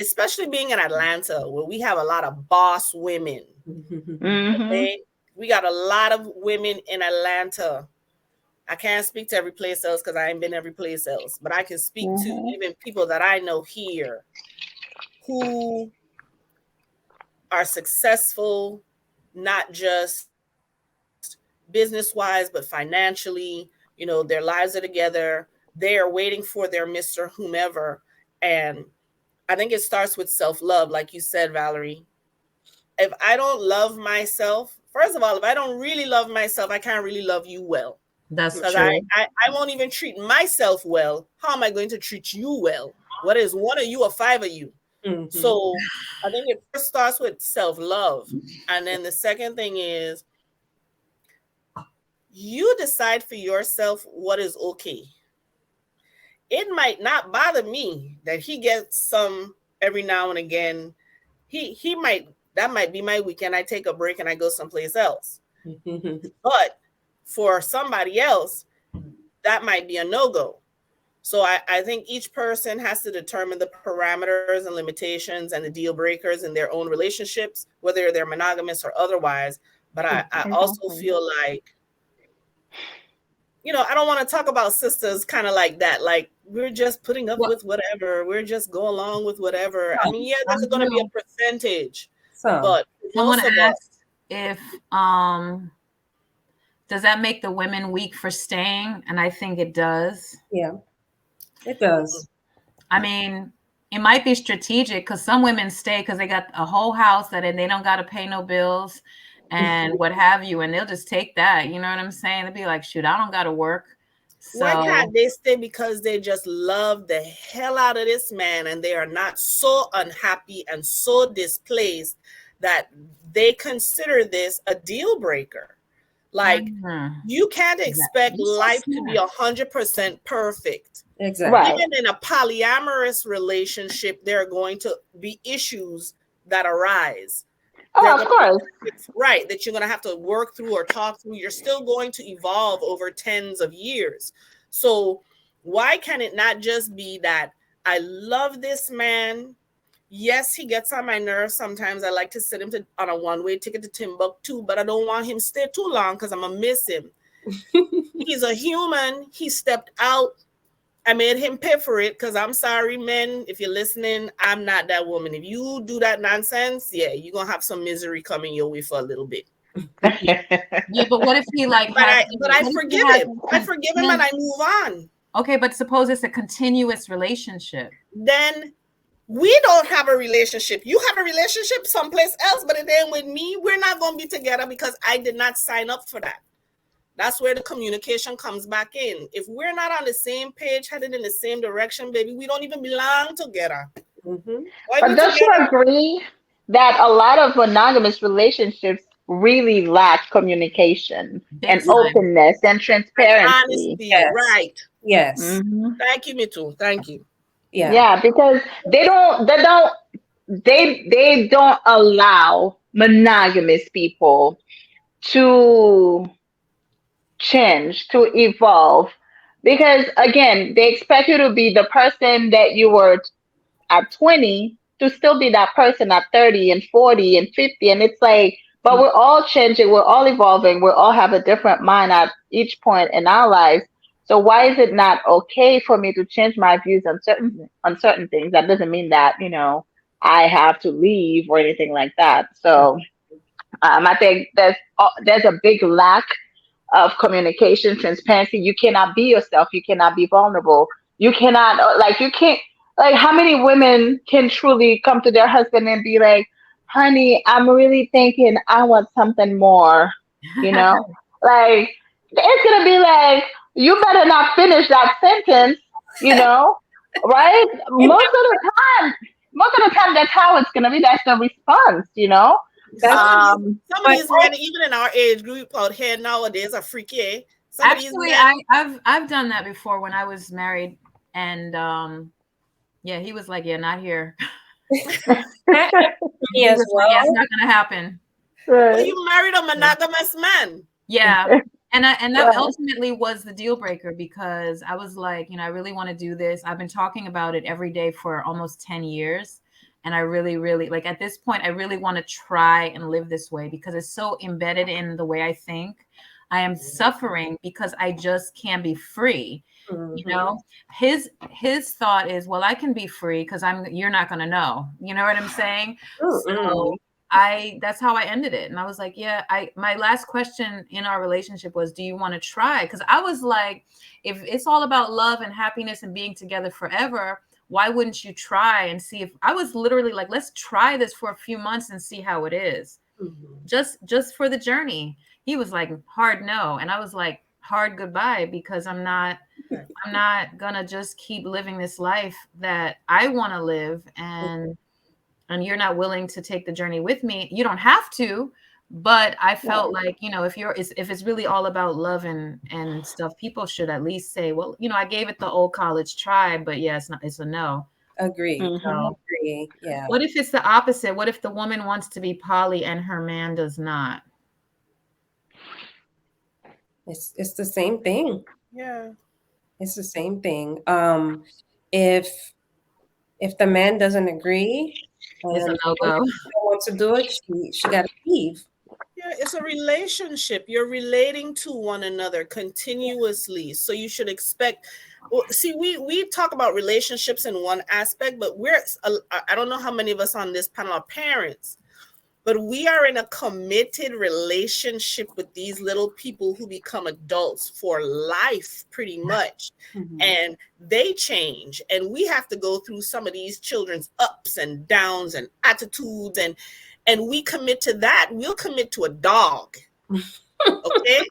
especially being in Atlanta, where we have a lot of boss women. Okay? We got a lot of women in Atlanta. I can't speak to every place else because I ain't been every place else, but I can speak to even people that I know here who are successful, not just business-wise, but financially. their lives are together. They are waiting for their Mr. Whomever. And I think it starts with self-love, like you said, Valerie. If I don't love myself, first of all, if I don't really love myself, I can't really love you well. That's Because true. I won't even treat myself well. How am I going to treat you well? What is one of you or five of you? Mhm. So I think it first starts with self-love. And then the second thing is you decide for yourself what is okay. It might not bother me that he gets some every now and again. That might be my weekend. I take a break and I go someplace else. But for somebody else, that might be a no-go. So I think each person has to determine the parameters and limitations and the deal breakers in their own relationships, whether they're monogamous or otherwise. But I also feel like, I don't want to talk about sisters kind of like that. Like, we're just putting up with whatever. We're just go along with whatever. I mean, yeah, there's going to be a percentage. So but someone asked if does that make the women weak for staying? And I think it does. Yeah, it does. I mean, it might be strategic because some women stay because they got a whole house that they don't got to pay no bills and what have you. And they'll just take that. You know what I'm saying? They'll be like, shoot, I don't got to work. So, why can't they stay? Because they just love the hell out of this man and they are not so unhappy and so displaced that they consider this a deal breaker. Like, you can't expect life to be 100% perfect. Exactly. Right. Even in a polyamorous relationship, there are going to be issues that arise. Oh, of course. Right, that you're going to have to work through or talk through. You're still going to evolve over tens of years. So why can it not just be that I love this man? Yes, he gets on my nerves. Sometimes I like to send him on a one-way ticket to Timbuktu, but I don't want him to stay too long because I'm going to miss him. He's a human. He stepped out. I made him pay for it because I'm sorry, men, if you're listening, I'm not that woman. If you do that nonsense, yeah, you're going to have some misery coming your way for a little bit. Yeah, but what if he like but I forgive him. I forgive him and I move on. Okay, but suppose it's a continuous relationship. Then we don't have a relationship. You have a relationship someplace else, but it ain't with me. We're not going to be together because I did not sign up for that. That's where the communication comes back in. If we're not on the same page, headed in the same direction, baby, we don't even belong together. Mm-hmm. But don't you agree that a lot of monogamous relationships really lack communication and openness and transparency? Honesty, yes. Right? Yes. Mm-hmm. Thank you, Mitu. Thank you. Yeah, because they don't allow monogamous people to change, to evolve, because again, they expect you to be the person that you were at 20 to still be that person at 30 and 40 and 50. And it's like, but we're all changing, we're all evolving, we all have a different mind at each point in our lives. So why is it not okay for me to change my views on certain things? That doesn't mean that, I have to leave or anything like that. So I think there's a big lack of communication, transparency. You cannot be yourself. You cannot be vulnerable. You cannot, how many women can truly come to their husband and be like, honey, I'm really thinking I want something more, like, it's going to be like, you better not finish that sentence, right? Most of the time, that's how it's going to be. That's the response, Some of these men, even in our age group out here nowadays, are freaky. Actually, I've done that before when I was married, and he was like, "Yeah, not here." Yes, it's not gonna happen. Right. Well, you married a monogamous man. Yeah, and that ultimately was the deal breaker because I was like, I really want to do this. I've been talking about it every day for almost 10 years. And I really, really, like at this point, I really want to try and live this way because it's so embedded in the way I think. I am suffering because I just can't be free. Mm-hmm. His thought is, well, I can be free because you're not going to know. You know what I'm saying? Mm-hmm. So that's how I ended it. And I was like, yeah, my last question in our relationship was, do you want to try? Because I was like, if it's all about love and happiness and being together forever, why wouldn't you try and see? If I was literally like, let's try this for a few months and see how it is. Just for the journey. He was like, hard no. And I was like, hard goodbye, because I'm not gonna just keep living this life that I want to live, and you're not willing to take the journey with me. You don't have to, but I felt like, if it's really all about love and stuff, people should at least say, well, I gave it the old college try, but yeah, it's a no. Agree. Mhm. Agree. Yeah. What if it's the opposite? What if the woman wants to be poly and her man does not? It's the same thing. Yeah. It's the same thing. If the man doesn't agree It's a and no-go. don't want to do it, she got to leave. Yeah, it's a relationship. You're relating to one another continuously. So you should expect. Well, see, we talk about relationships in one aspect, but I don't know how many of us on this panel are parents, but we are in a committed relationship with these little people who become adults for life, pretty much. And they change. And we have to go through some of these children's ups and downs and attitudes. And we commit to that. We'll commit to a dog. Okay?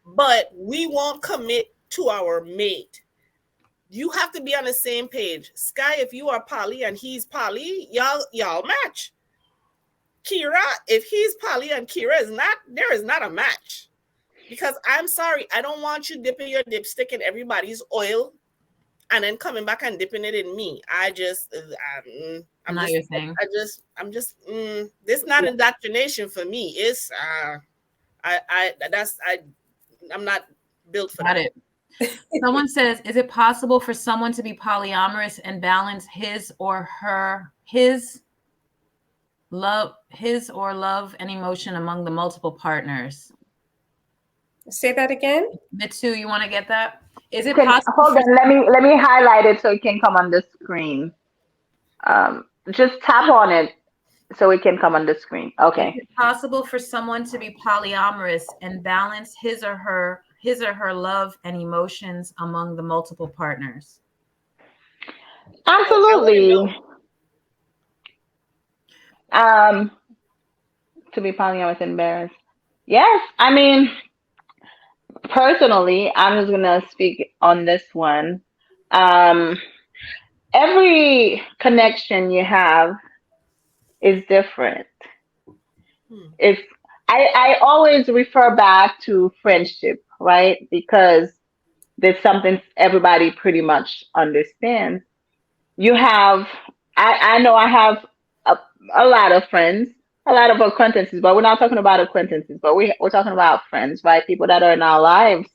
But we won't commit to our mate. You have to be on the same page. Sky, if you are poly and he's poly, y'all match. Kira, if he's poly and Kira is not, there is not a match. Because I'm sorry, I don't want you dipping your dipstick in everybody's oil and then coming back and dipping it in me. This is not indoctrination for me. It's I'm not built for Got that. it. Someone says, is it possible for someone to be polyamorous and balance his or love and emotion among the multiple partners? Say that again. Mitsu, you want to get that? Is it possible? Hold on, let me highlight it so it can come on the screen. Just tap on it so it can come on the screen. Okay. Is it possible for someone to be polyamorous and balance his or her love and emotions among the multiple partners? Absolutely. To be polyamorous and embarrassed. Yes. I mean, personally, I'm just gonna speak on this one. Every connection you have is different. If I always refer back to friendship, right? Because there's something everybody pretty much understands. You have, I know I have a lot of friends, a lot of acquaintances, but we're not talking about acquaintances, but we're talking about friends, right? People that are in our lives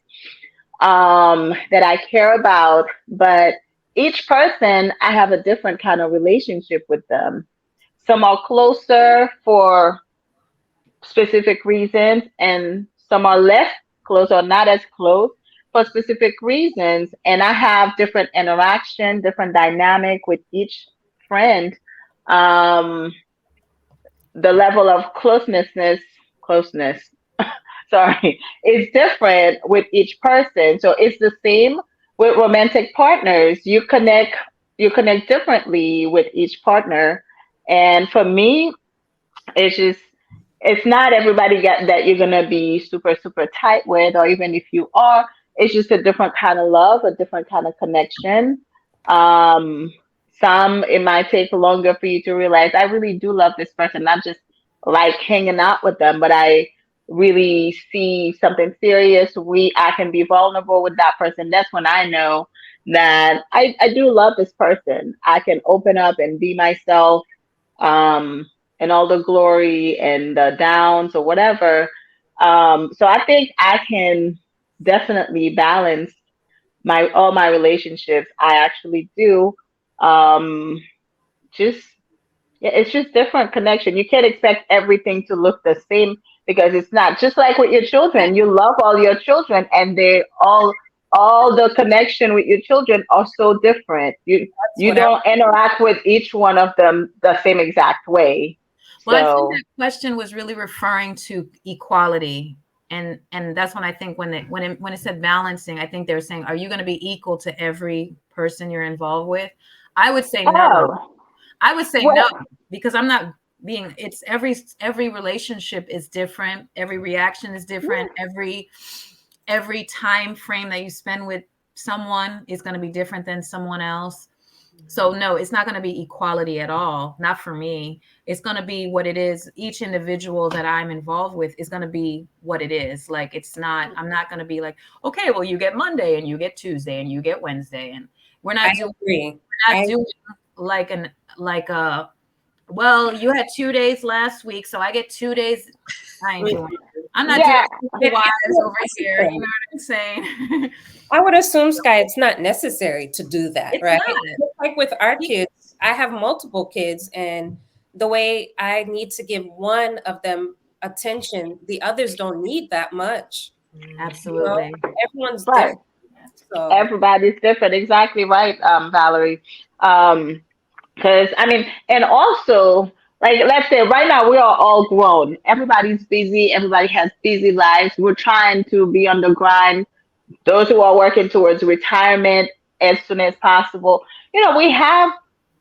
that I care about. But each person, I have a different kind of relationship with them. Some are closer for specific reasons, and some are less close or not as close for specific reasons. And I have different interaction, different dynamic with each friend. The level of closeness, sorry, is different with each person. So it's the same with romantic partners. You connect differently with each partner. And for me, it's not everybody that you're gonna be super, super tight with, or even if you are, it's just a different kind of love, a different kind of connection. Um, some it might take longer for you to realize I really do love this person, not just like hanging out with them, but I really see something serious. I can be vulnerable with that person. That's when I know that I do love this person. I can open up and be myself, and all the glory and the downs or whatever. So I think I can definitely balance all my relationships. I actually do. Um, just yeah, it's just different connection. You can't expect everything to look the same because it's not. Just like with your children, you love all your children, and they all the connection with your children are so different. You don't interact with each one of them the same exact way. Well, I think So that question was really referring to equality. And that's when I think when it said balancing, I think they were saying, are you going to be equal to every person you're involved with? I would say no. oh I would say no, well because I'm not being, it's every relationship is different. Every reaction is different. Every time frame that you spend with someone is going to be different than someone else. So no, it's not going to be equality at all. Not for me. It's going to be what it is. Each individual that I'm involved with is going to be what it is. Like, it's not, I'm not going to be like, okay, well, you get Monday and you get Tuesday and you get Wednesday. And we're not I doing, agree. we're not doing like a, well, you had 2 days last week, so I get 2 days. I ain't doing it. I'm not doing yeah the wives over here. You know what I'm saying? I would assume, Sky, it's not necessary to do that, It's right? not. Just like with our kids, I have multiple kids, and the way I need to give one of them attention, the others don't need that much. You know, Absolutely. everyone's right. different. So Everybody's different. Exactly right, Valerie. Because I mean, and also, like, let's say right now we are all grown. Everybody's busy. Everybody has busy lives. We're trying to be on the grind. Those who are working towards retirement as soon as possible. We have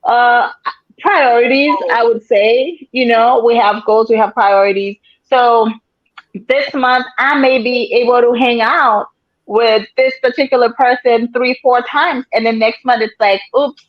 uh priorities. I would say. We have goals. We have priorities. So this month I may be able to hang out with this particular person 3, 4 times, and then next month it's like, oops,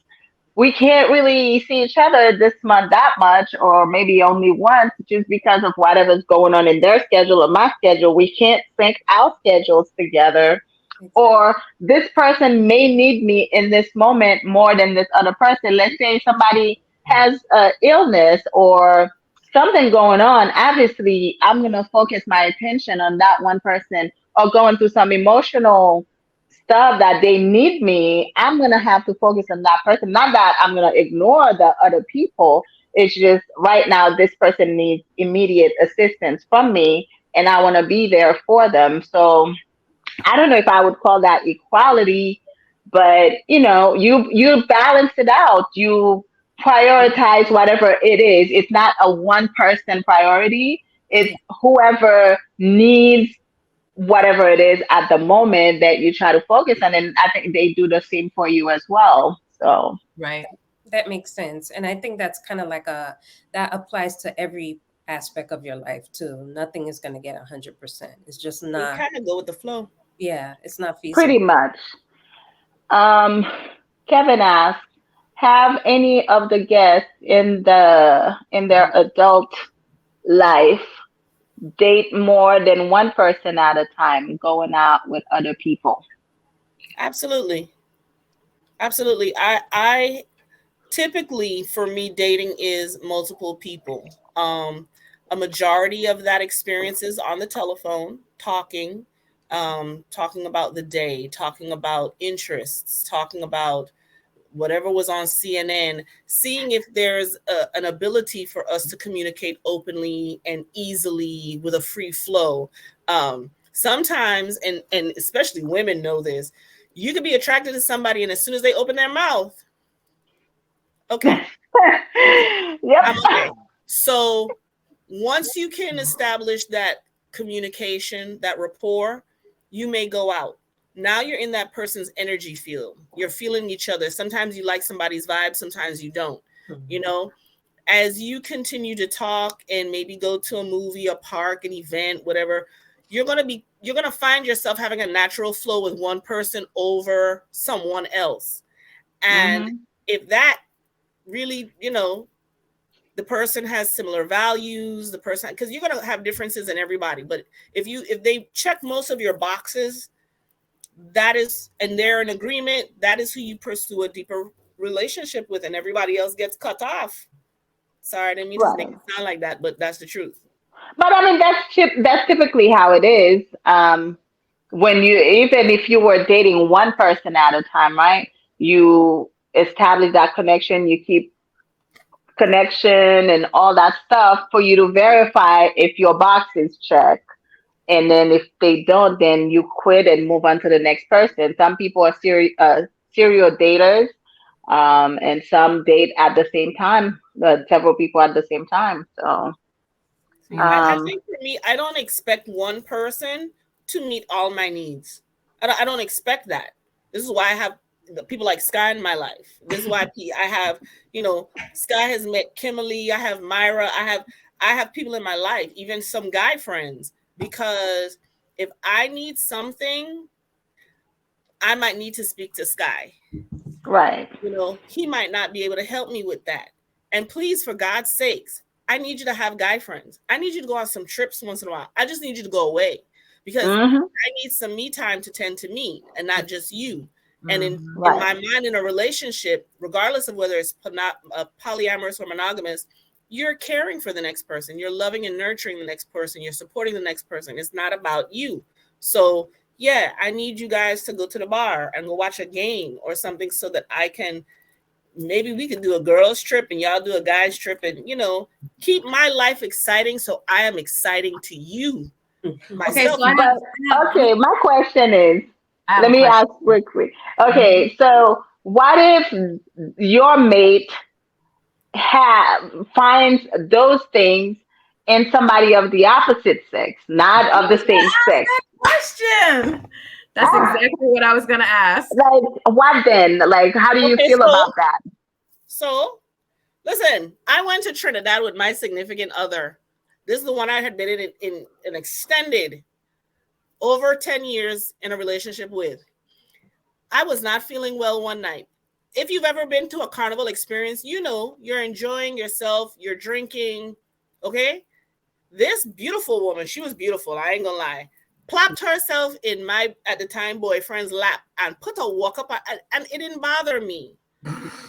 we can't really see each other this month that much, or maybe only once, just because of whatever's going on in their schedule or my schedule. We can't sync our schedules together. exactly. Or this person may need me in this moment more than this other person. Let's say somebody has a illness or something going on. Obviously, I'm going to focus my attention on that one person, or going through some emotional stuff that they need me. I'm going to have to focus on that person. Not that I'm going to ignore the other people. It's just right now, this person needs immediate assistance from me, and I want to be there for them. So I don't know if I would call that equality, but you balance it out. You prioritize whatever it is. It's not a one person priority. It's Yeah. whoever needs whatever it is at the moment that you try to focus on. And I think they do the same for you as well. So Right. That makes sense. And I think that's kind of like that applies to every aspect of your life too. Nothing is going to get 100%. It's just You not, kind of go with the flow. yeah, it's not pretty feasible. much. Um, Kevin asked, have any of the guests in their adult life date more than one person at a time, going out with other people? Absolutely. Absolutely. I typically, for me, dating is multiple people. A majority of that experience is on the telephone, talking about the day, talking about interests, talking about whatever was on CNN, seeing if there's an ability for us to communicate openly and easily with a free flow. Sometimes, and especially women know this, you can be attracted to somebody, and as soon as they open their mouth, okay, Yep. I'm okay. So once you can establish that communication, that rapport, you may go out. Now you're in that person's energy field. You're feeling each other. Sometimes you like somebody's vibe, sometimes you don't. You know, as you continue to talk and maybe go to a movie, a park, an event, whatever, you're going to find yourself having a natural flow with one person over someone else. And Hmm. if that really, the person has similar values, the person, because you're going to have differences in everybody, but if they check most of your boxes, that is, and they're in agreement, that is who you pursue a deeper relationship with, and everybody else gets cut off. Sorry, I didn't mean to make Right. it sound like that, but that's the truth. But I mean, that's typically how it is. When you, even if you were dating one person at a time, right? You establish that connection, you keep connection and all that stuff for you to verify if your box is checked. And then if they don't, then you quit and move on to the next person. Some people are serial daters. And some date at the same time, several people at the same time. So, I think for me, I don't expect one person to meet all my needs. I don't expect that. This is why I have people like Sky in my life. This is why I have, Sky has met Kimberly. I have Myra. I have people in my life, even some guy friends, because if I need something, I might need to speak to Sky. right. He might not be able to help me with that. And please, for God's sakes, I need you to have guy friends. I need you to go on some trips once in a while. I just need you to go away because I need some me time to tend to me and not just you. And in my mind, in a relationship, regardless of whether it's polyamorous or monogamous, you're caring for the next person. You're loving and nurturing the next person. You're supporting the next person. It's not about you. So yeah, I need you guys to go to the bar and go watch a game or something so that I can, maybe we could do a girls trip and y'all do a guys trip and, keep my life exciting. So I am exciting to you. Myself. Okay, my question is, let me ask real quick. Okay, so what if your mate finds those things in somebody of the opposite sex, not of the same sex? Question. That's exactly what I was gonna ask. Like, what then? Like, how do you feel about that? So, listen, I went to Trinidad with my significant other. This is the one I had been in an extended over 10 years in a relationship with. I was not feeling well one night. If you've ever been to a carnival experience, you're enjoying yourself, you're drinking, okay? This beautiful woman, she was beautiful, I ain't gonna lie, plopped herself in my, at the time, boyfriend's lap and put a walk up, and it didn't bother me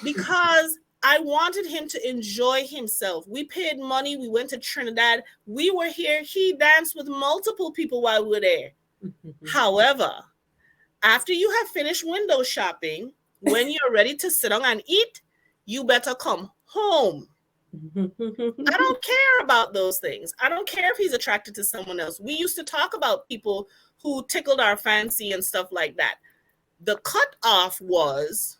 because I wanted him to enjoy himself. We paid money, we went to Trinidad, we were here, he danced with multiple people while we were there. However, after you have finished window shopping, when you're ready to sit down and eat, you better come home. I don't care about those things. I don't care if he's attracted to someone else. We used to talk about people who tickled our fancy and stuff like that. The cutoff was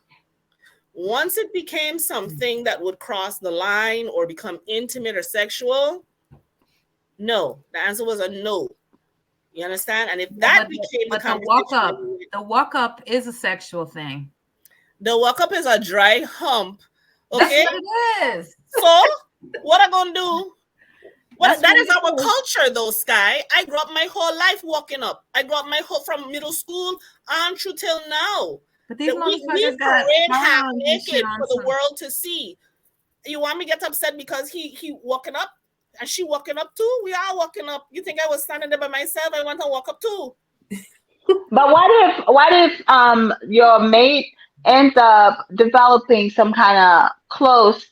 once it became something that would cross the line or become intimate or sexual, no. The answer was a no. You understand? And if that became the conversation, the walk up is a sexual thing. The walk up is a dry hump. Okay, that's what it is. So what I gonna do? That is our culture, though, Sky. I grew up my whole life walking up. I grew up from middle school on through till now. But these we parade half naked for the world to see. You want me to get upset because he walking up and she walking up too? We are walking up. You think I was standing there by myself? I want to walk up too. But what if your mate ends up developing some kind of close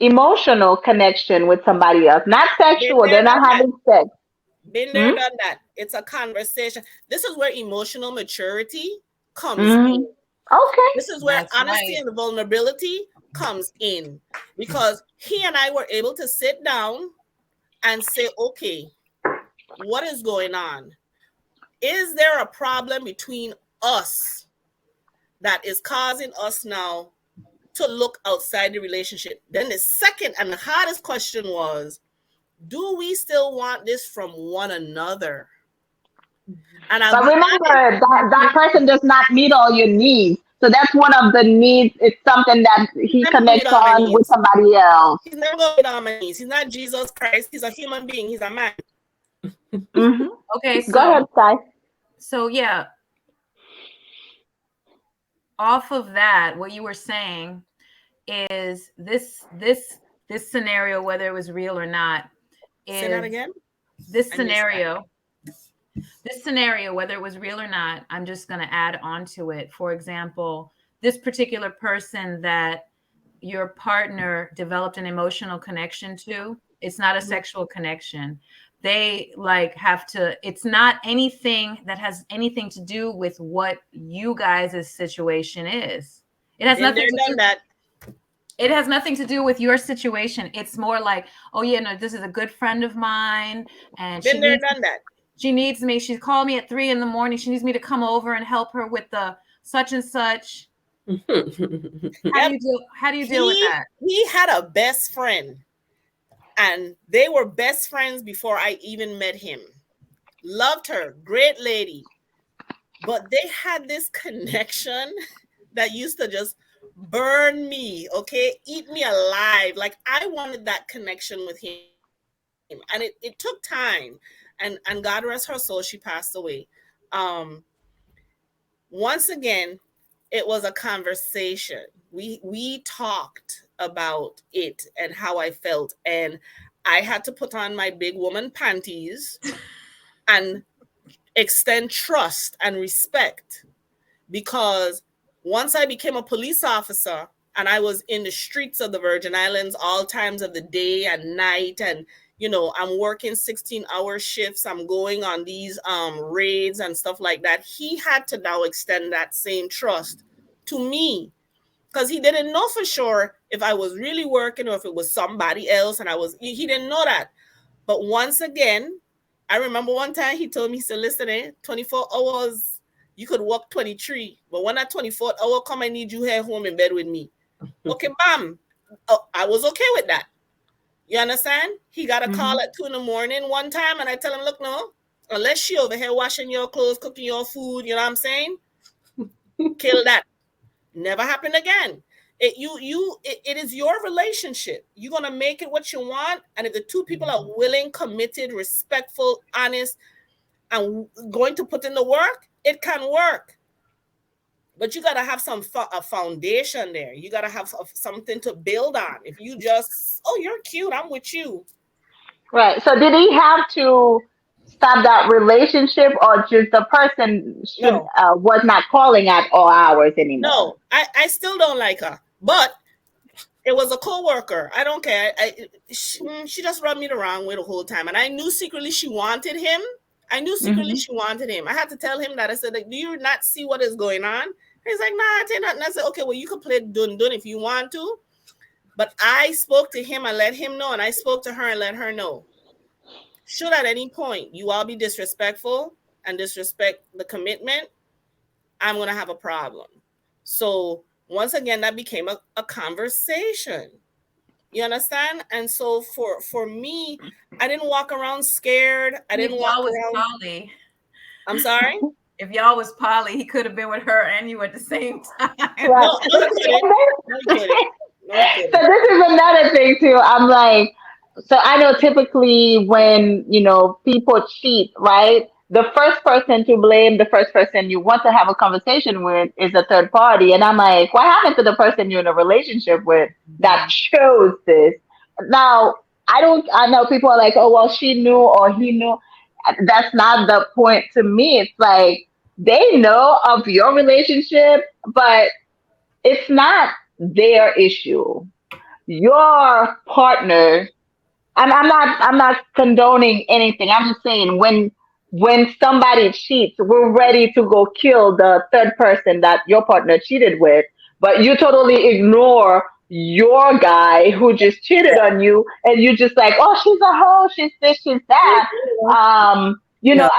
emotional connection with somebody else, not sexual? They're not having sex. Been there, done that. It's a conversation. This is where emotional maturity comes in. Okay. This is where honesty and the vulnerability comes in, because he and I were able to sit down and say, okay, what is going on? Is there a problem between us that is causing us now to look outside the relationship? Then the second and the hardest question was, do we still want this from one another? And but remember, that person does not meet all your needs. So that's one of the needs. It's something that he connects on with somebody else. He's never going to meet all my needs. He's not Jesus Christ. He's a human being. He's a man. Okay, so go ahead, Sai. So yeah, off of that, what you were saying is this scenario, whether it was real or not, is say that again. This scenario, whether it was real or not, I'm just going to add on to it. For example, this particular person that your partner developed an emotional connection to, it's not a sexual connection. They have to, it's not anything that has anything to do with what you guys' situation is. It has nothing to do that. It has nothing to do with your situation. It's more like, oh yeah, no, this is a good friend of mine, and been there, done that. She needs me. She called me at 3 a.m. She needs me to come over and help her with the such and such. How do you deal with that? He had a best friend, and they were best friends before I even met him. Loved her, great lady. But they had this connection that used to just burn me, okay? Eat me alive. Like I wanted that connection with him. And it took time. And God rest her soul, she passed away. Once again, it was a conversation. We talked about it and how I felt. And I had to put on my big woman panties and extend trust and respect, because once I became a police officer and I was in the streets of the Virgin Islands all times of the day and night, and I'm working 16-hour shifts, I'm going on these raids and stuff like that, he had to now extend that same trust to me, because he didn't know for sure if I was really working or if it was somebody else, and he didn't know that. But once again, I remember one time he told me, he said, listen, 24 hours, you could work 23, but when that 24th hour come, I need you here home in bed with me. Okay, bam. Oh, I was okay with that. You understand? He got a call at 2 a.m. one time, and I tell him, look, no, unless she over here washing your clothes, cooking your food, you know what I'm saying? Kill that. Never happened again. It is your relationship. You're going to make it what you want. And if the two people are willing, committed, respectful, honest, and going to put in the work, it can work. But you got to have a foundation there. You got to have something to build on. If you just, oh, you're cute, I'm with you. Right. So did he have to stop that relationship, or just the person was not calling at all hours anymore? No, I still don't like her. But it was a co-worker. I don't care. She just rubbed me the wrong way the whole time. And I knew secretly she wanted him. I had to tell him that. I said, like, do you not see what is going on? He's like, nah, I tell you nothing. I said, okay, well, you can play dun if you want to. But I spoke to him and let him know. And I spoke to her and let her know. Should at any point you all be disrespectful and disrespect the commitment, I'm going to have a problem. So once again, that became a conversation. You understand? And so for me, I didn't walk around scared. I didn't walk around. Poly. I'm sorry? If y'all was poly, he could have been with her and you at the same time. Right. No, he couldn't. So this is another thing too. I'm like, so I know typically when, people cheat, right? The first person to blame, the first person you want to have a conversation with is a third party. And I'm like, what happened to the person you're in a relationship with that chose this? Now, I know people are like, oh, well, she knew or he knew. That's not the point to me. It's like they know of your relationship, but it's not their issue. Your partner, and I'm not condoning anything. I'm just saying when somebody cheats, we're ready to go kill the third person that your partner cheated with, but you totally ignore your guy who just cheated on you, and you just like, oh, she's a hoe, she's this, she's that. I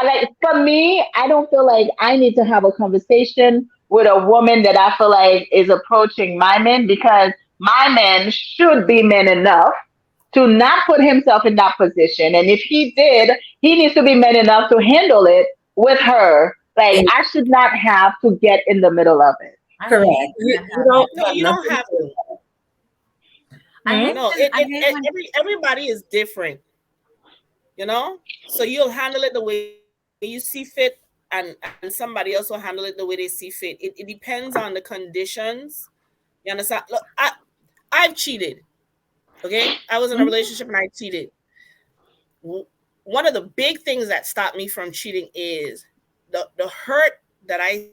like, for me, I don't feel like I need to have a conversation with a woman that I feel like is approaching my men, because my man should be man enough to not put himself in that position. And if he did, he needs to be man enough to handle it with her. Like, I should not have to get in the middle of it. Correct. You don't have to. Everybody is different. So you'll handle it the way you see fit, and somebody else will handle it the way they see fit. It depends on the conditions. You understand? Look, I've cheated. Okay, I was in a relationship and I cheated. One of the big things that stopped me from cheating is the hurt that I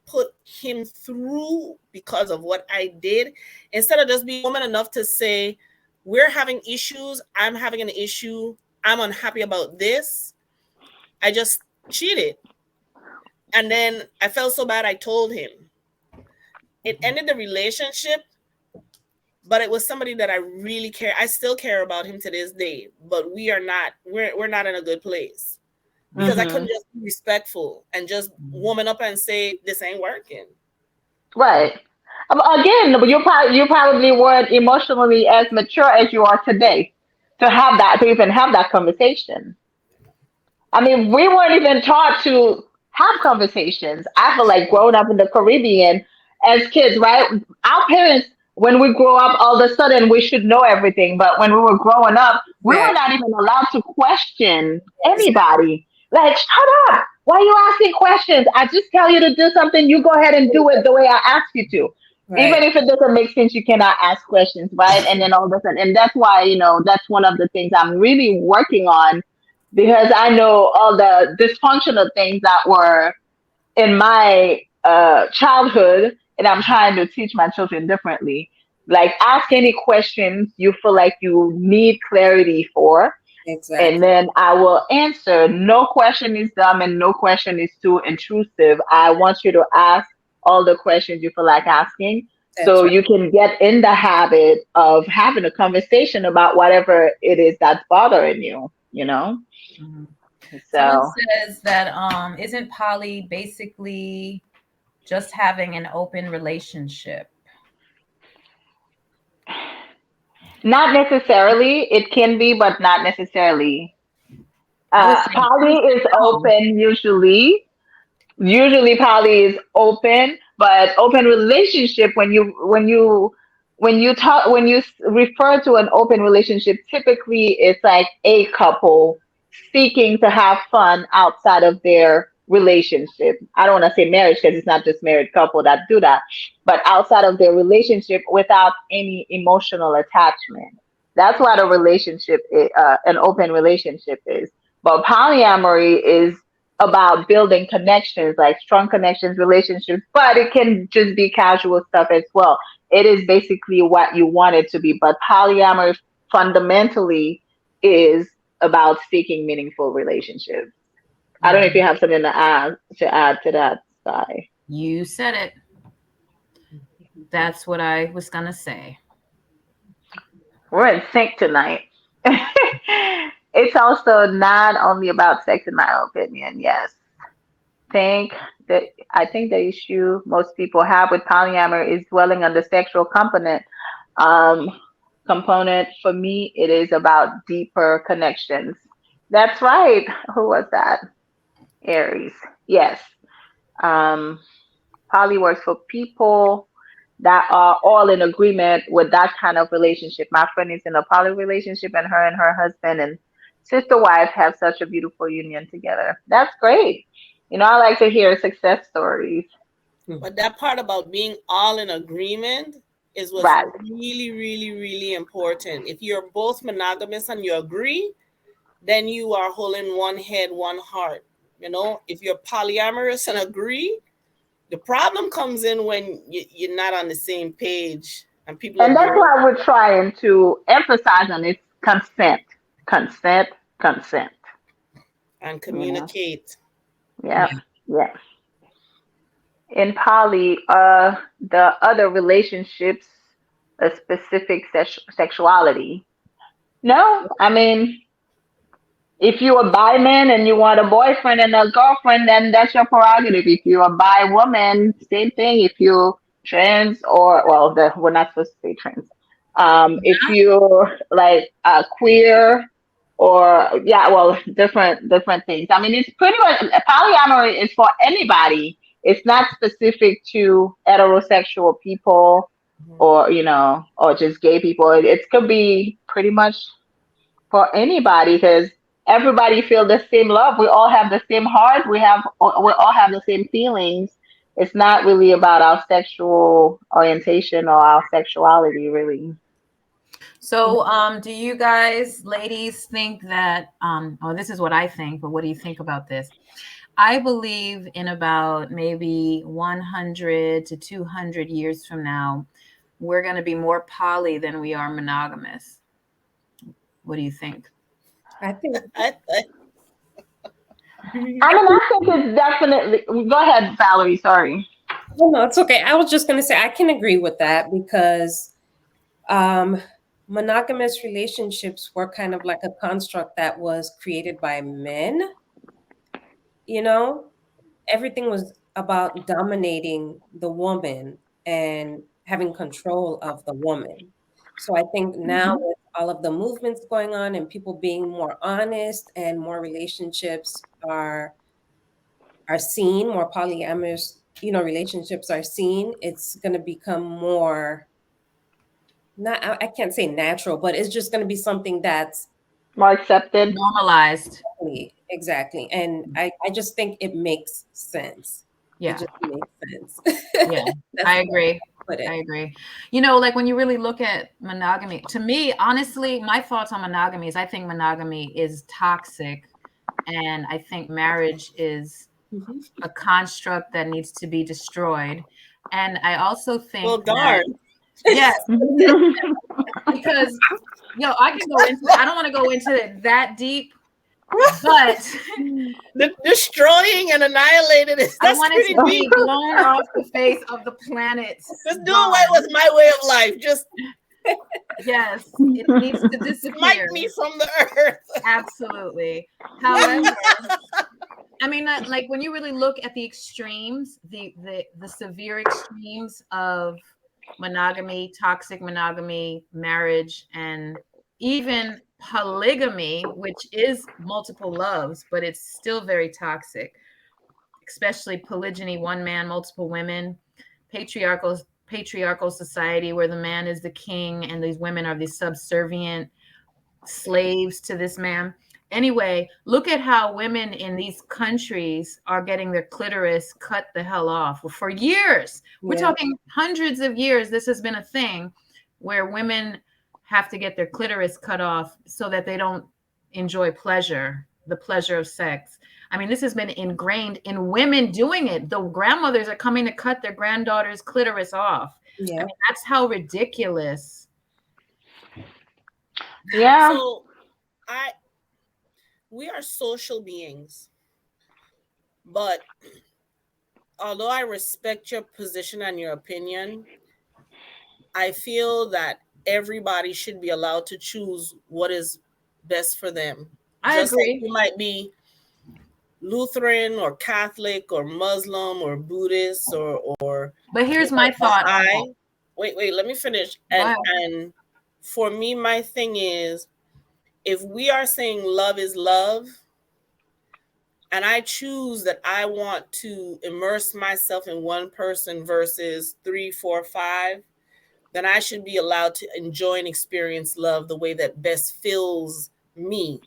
put him through because of what I did. Instead of just being woman enough to say, we're having issues, I'm having an issue, I'm unhappy about this, I just cheated. And then I felt so bad, I told him. It ended the relationship, but it was somebody that I really care. I still care about him to this day, but we're not in a good place, because I couldn't just be respectful and just woman up and say, this ain't working. Right. Again, you probably weren't emotionally as mature as you are today to have that to even have that conversation. I mean, we weren't even taught to have conversations. I feel like growing up in the Caribbean as kids, right? Our parents, when we grow up, all of a sudden we should know everything. But when we were growing up, we were Exactly. not even allowed to question Exactly. anybody. Like, shut up. Why are you asking questions? I just tell you to do something, you go ahead and do it the way I ask you to. Even Right. if it doesn't make sense, you cannot ask questions, right? And then all of a sudden, and that's why, that's one of the things I'm really working on because I know all the dysfunctional things that were in my childhood, and I'm trying to teach my children differently. Like, ask any questions you feel like you need clarity for, and Exactly. then I will answer. No question is dumb, and no question is too intrusive. I want you to ask all the questions you feel like asking. That's So right. you can get in the habit of having a conversation about whatever it is that's bothering you. Mhm. Someone So says that isn't poly basically just having an open relationship? not necessarily. It can be, but not necessarily. I would say Poly yes is and no. open usually. Usually poly is open, but open relationship when you refer to an open relationship, typically it's like a couple seeking to have fun outside of their relationship. I don't want to say marriage because it's not just married couple that do that, but outside of their relationship without any emotional attachment. That's what a relationship an open relationship is. But polyamory is about building connections, like strong connections, relationships, but it can just be casual stuff as well. It is basically what you want it to be. But polyamory fundamentally is about seeking meaningful relationships. I don't know if you Mhm. have something to that, Sky. You said it. That's what I was gonna say. We're in sync tonight. It's also not only about sex, in my opinion. Yes, think that I think the issue most people have with polyamory is dwelling on the sexual um, component. For me, it is about deeper connections. That's right. Who was that? Aries. Yes. Um, Poly works for people that are all in agreement with that kind of relationship. My friend is in a poly relationship, and her husband and sister wife have such a beautiful union together. That's great. I like to hear success stories. But that part about being all in agreement is what's Right. really, really, really important. If you're both monogamous and you agree, then you are holding one head, one heart. If you're polyamorous and agree, the problem comes in when you're not on the same page and people And that's agree why we're trying to emphasize on this consent. Consent, consent. and You know? communicate. Yeah. Yeah. Yeah. In poly, the other relationships, a specific sexuality. No, I mean, if you're a bi man and you want a boyfriend and a girlfriend, then that's your prerogative. If you're a bi woman, same thing. If you're trans or well, we're not supposed to say trans. If you're like queer or yeah, well, different things. I mean, it's pretty much polyamory is for anybody. It's not specific to heterosexual people Mhm. or or just gay people. It could be pretty much for anybody because everybody feel the same love. We all have the same heart. We all have the same feelings. It's not really about our sexual orientation or our sexuality, really. So, do you guys, ladies, think that, oh, this is what I think, but what do you think about this? I believe in about maybe 100 to 200 years from now, we're going to be more poly than we are monogamous. What do you think? I think I I mean, I think it's definitely. Go ahead, Valerie. Sorry. oh no, it's okay. I was just gonna say I can agree with that because um monogamous relationships were kind of like a construct that was created by men, you know? Everything was about dominating the woman and having control of the woman. So I think now with all of the movements going on and people being more honest and more relationships are seen, more polyamorous, relationships are seen, it's going to become more, not, I can't say natural, but it's just going to be something that's More accepted. Normalized. exactly. And I just think it makes sense. Yeah. It just makes sense. Yeah, That's I the way agree. put it. I agree. You know, like when you really look at monogamy, to me, honestly, my thoughts on monogamy is I think monogamy is toxic. And I think marriage is Mhm. a construct that needs to be destroyed. And I also think Well, that, darn. yes, because, I can go into, I don't want to go into it that deep, but Destroying and annihilating is I that's want it pretty to deep. be blown off the face of the planet. Just do away with my way of life. Just Yes, it needs to disappear. smite me from the earth. Absolutely. However, I mean, like when you really look at the extremes, the severe extremes of monogamy, toxic monogamy, marriage, and even polygamy, which is multiple loves, but it's still very toxic, especially polygyny, one man, multiple women, patriarchal society where the man is the king and these women are the subservient slaves to this man. Anyway, look at how women in these countries are getting their clitoris cut the hell off. For years, we're talking hundreds of years, this has been a thing where women have to get their clitoris cut off so that they don't enjoy the pleasure of sex. I mean, this has been ingrained in women doing it. The grandmothers are coming to cut their granddaughter's clitoris off. Yeah. I mean, that's how ridiculous. Yeah. So we are social beings, but although I respect your position and your opinion, I feel that everybody should be allowed to choose what is best for them. I Just agree. like you might be Lutheran or Catholic or Muslim or Buddhist or But here's my thought. Wait, let me finish. Wow. And for me, my thing is, if we are saying love is love, and I choose that I want to immerse myself in one person versus 3, 4, 5, then I should be allowed to enjoy and experience love the way that best fills me.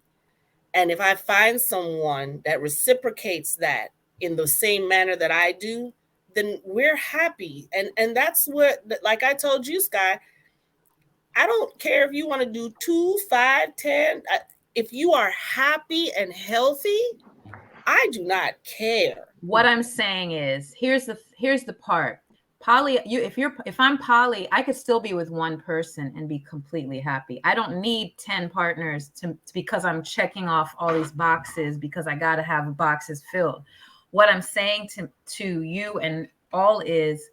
And if I find someone that reciprocates that in the same manner that I do, then we're happy. And that's what, like I told you, Sky, I don't care if you want to do 2, 5, 10. If you are happy and healthy, I do not care. What I'm saying is, here's the part. Poly, if I'm poly, I could still be with one person and be completely happy. I don't need 10 partners because I'm checking off all these boxes because I got to have boxes filled. What I'm saying to you and all is,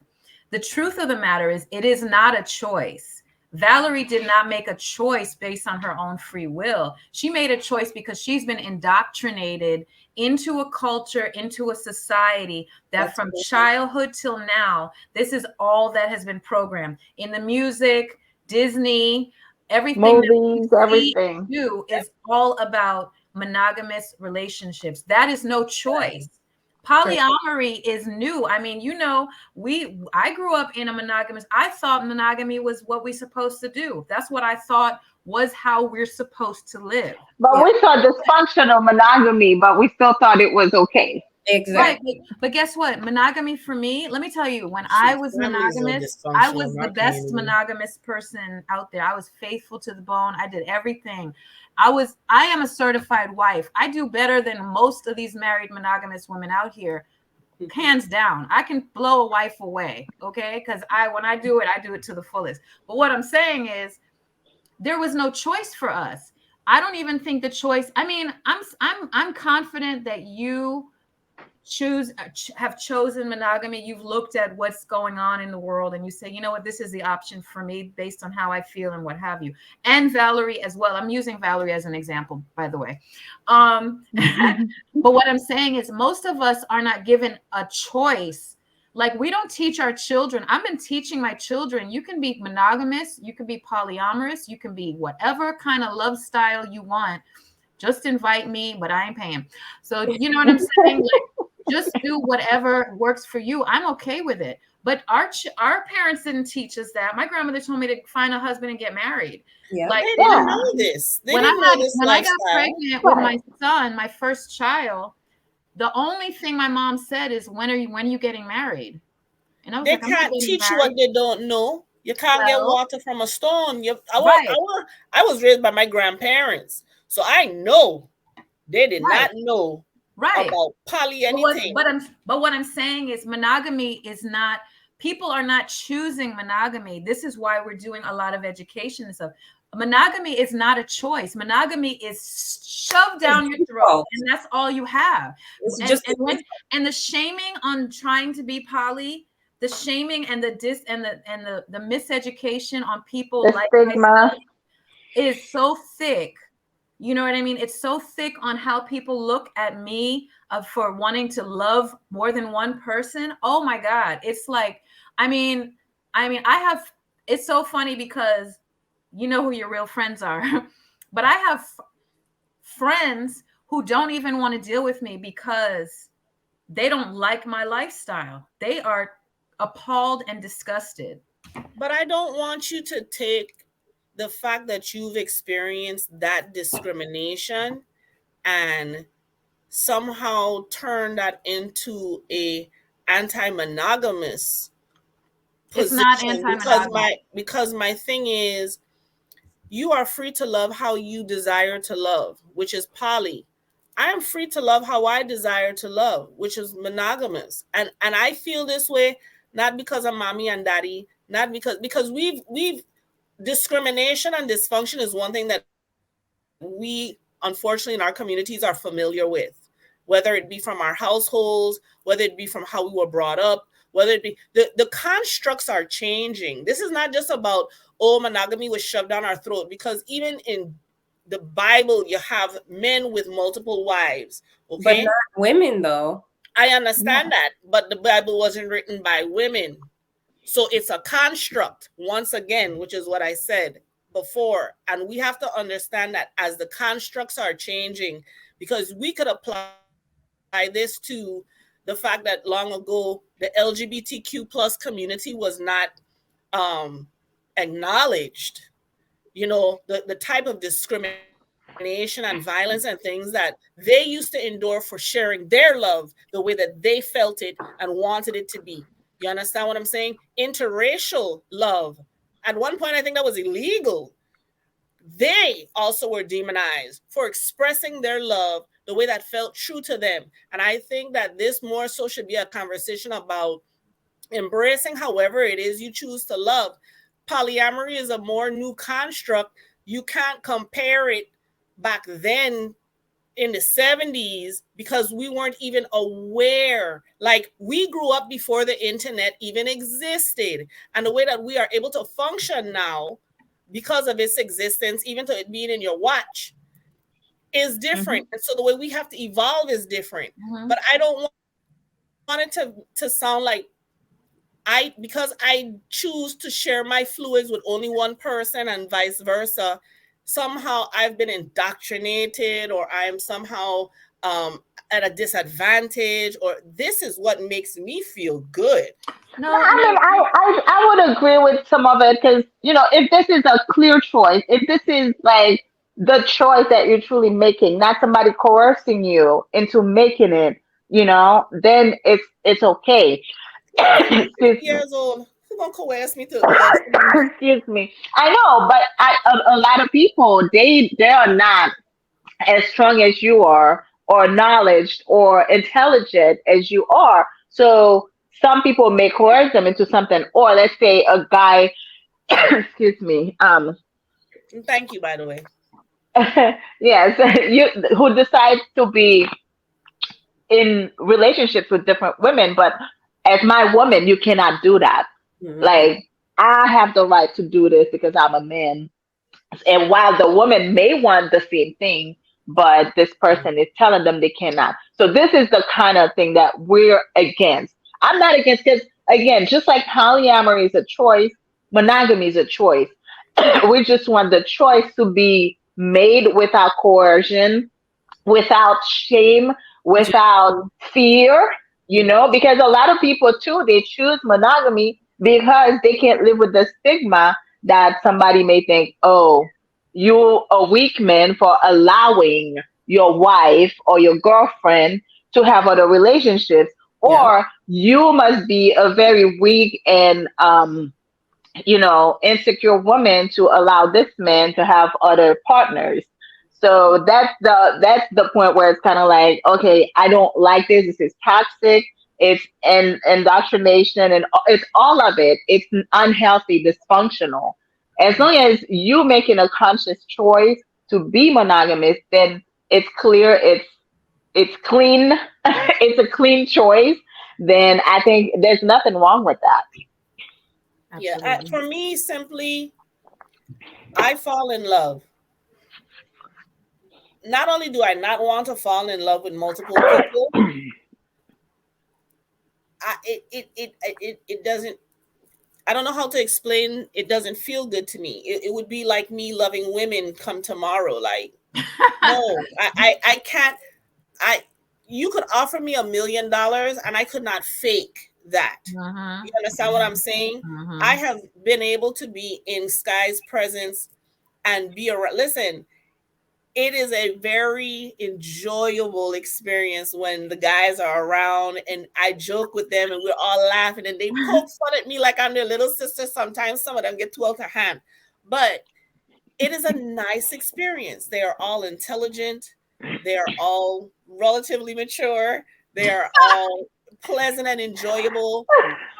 the truth of the matter is, it is not a choice. Valerie did not make a choice based on her own free will. She made a choice because she's been indoctrinated into a culture, into a society that from childhood till now, this is all that has been programmed in the music, Disney, everything. Movies, everything. Do is all about monogamous relationships. That is no choice. Polyamory is new. I mean, I grew up in a monogamous. I thought monogamy was what we're supposed to do. That's what I thought was how we're supposed to live. But we saw dysfunctional monogamy, but we still thought it was okay. Exactly. Right. But guess what? Monogamy for me, let me tell you, when I was monogamous, I was the best monogamous person out there. I was faithful to the bone. I did everything. I am a certified wife. I do better than most of these married monogamous women out here. Hands down. I can blow a wife away. Okay. Because when I do it to the fullest. But what I'm saying is, there was no choice for us. I don't even think the choice. I mean, I'm confident that you have chosen monogamy. You've looked at what's going on in the world and you say, you know what, this is the option for me based on how I feel and what have you. And Valerie as well. I'm using Valerie as an example, by the way. But what I'm saying is, most of us are not given a choice Like, we don't teach our children. I've been teaching my children, you can be monogamous, you can be polyamorous, you can be whatever kind of love style you want. Just invite me, but I ain't paying. So you know what I'm saying? Like, just do whatever works for you. I'm okay with it. But our parents didn't teach us that. My grandmother told me to find a husband and get married. Yeah. Like, They didn't know this. They when didn't know this when I got lifestyle. pregnant with my son, my first child, the only thing my mom said is, when are you getting married? And I was They like, I'm not can't getting teach you married. what they don't know. You can't get Well, water from a stone. right. I was raised by my grandparents, so I know they did Right. not know Right. about poly anything. But what I'm saying is, monogamy is not, people are not choosing monogamy. This is why we're doing a lot of education and stuff. Monogamy is not a choice. Monogamy is shoved down your throat, and that's all you have. It's And, just and the shaming on trying to be poly, the shaming and the miseducation on people The like stigma. myself is so thick. You know what I mean? It's so thick on how people look at me for wanting to love more than one person. Oh my God. It's like, it's so funny because you know who your real friends are, but I have friends who don't even want to deal with me because they don't like my lifestyle. They are appalled and disgusted. But I don't want you to take the fact that you've experienced that discrimination and somehow turn that into a anti-monogamous It's position. not anti-monogamous. Because my thing is, you are free to love how you desire to love, which is poly. I am free to love how I desire to love, which is monogamous. And I feel this way not because of mommy and daddy, not because we've discrimination and dysfunction is one thing that we unfortunately in our communities are familiar with, whether it be from our households, whether it be from how we were brought up, whether it be the constructs are changing. This is not just about, oh, monogamy was shoved down our throat, because even in the Bible you have men with multiple wives, okay, but not women though. I understand that, but the Bible wasn't written by women. So it's a construct, once again, which is what I said before. And we have to understand that as the constructs are changing, because we could apply this to the fact that long ago, the LGBTQ plus community was not acknowledged. You know, the type of discrimination and violence and things that they used to endure for sharing their love the way that they felt it and wanted it to be. You understand what I'm saying? Interracial love. At one point, I think that was illegal. They also were demonized for expressing their love the way that felt true to them. And I think that this more so should be a conversation about embracing however it is you choose to love. Polyamory is a more new construct. You can't compare it back then in the 70s because we weren't even aware. Like, we grew up before the internet even existed. And the way that we are able to function now because of its existence, even to it being in your watch, is different. And so the way we have to evolve is different. But I don't want it to sound like because I choose to share my fluids with only one person and vice versa, somehow I've been indoctrinated, or I'm somehow at a disadvantage, or this is what makes me feel good. No, I mean, I would agree with some of it because, if this is a clear choice, if this is like the choice that you're truly making, not somebody coercing you into making it, then it's okay. Excuse me. Years old, who gonna coerce me to? Excuse me. I know, but a lot of people, they are not as strong as you are, or knowledge or intelligent as you are. So some people may coerce them into something, or let's say a guy, excuse me, Thank you, by the way. yes, who decides to be in relationships with different women, but as my woman, you cannot do that. Like, I have the right to do this because I'm a man. And while the woman may want the same thing, but this person is telling them they cannot. So this is the kind of thing that we're against. I'm not against, because again, just like polyamory is a choice, monogamy is a choice. We just want the choice to be made without coercion, without shame, without fear, because a lot of people too, they choose monogamy because they can't live with the stigma that somebody may think, oh, you a weak man for allowing your wife or your girlfriend to have other relationships, Yeah. or you must be a very weak and insecure woman to allow this man to have other partners. So that's the point where it's kind of like, okay, I don't like this. This is toxic. It's indoctrination, and it's all of it. It's unhealthy, dysfunctional. As long as you making a conscious choice to be monogamous, then it's clear. It's clean. It's a clean choice. Then I think there's nothing wrong with that. Yeah, Absolutely. for me, simply, I fall in love. Not only do I not want to fall in love with multiple people, it doesn't. I don't know how to explain. It doesn't feel good to me. It would be like me loving women come tomorrow. Like, no, I can't. I You could offer me $1 million and I could not fake that. Mhm. You understand what I'm saying? Mhm. I have been able to be in Sky's presence and be around. Listen, it is a very enjoyable experience when the guys are around and I joke with them and we're all laughing and they poke fun at me like I'm their little sister. Sometimes some of them get too out of hand, but it is a nice experience. They are all intelligent. They are all relatively mature. They are all pleasant and enjoyable.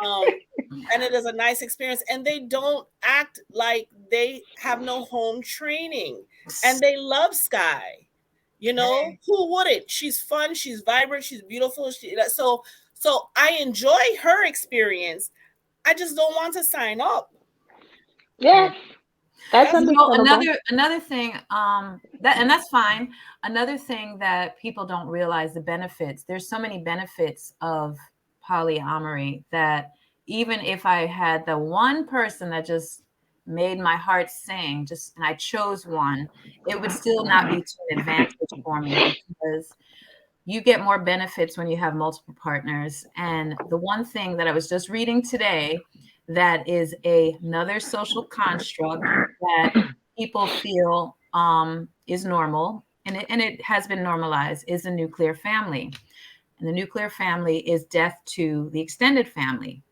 Um, and it is a nice experience. And they don't act like they have no home training. And they love Sky. Who wouldn't? She's fun. She's vibrant. She's beautiful. So I enjoy her experience. I just don't want to sign up. Yeah, that's understandable. Another thing, that's fine. Another thing that people don't realize, the benefits. There's so many benefits of polyamory that even if I had the one person that just made my heart sing, and I chose one, it would still not be to an advantage for me, because you get more benefits when you have multiple partners. And the one thing that I was just reading today, that is another social construct that people feel is normal, and it has been normalized, is a nuclear family. And the nuclear family is death to the extended family.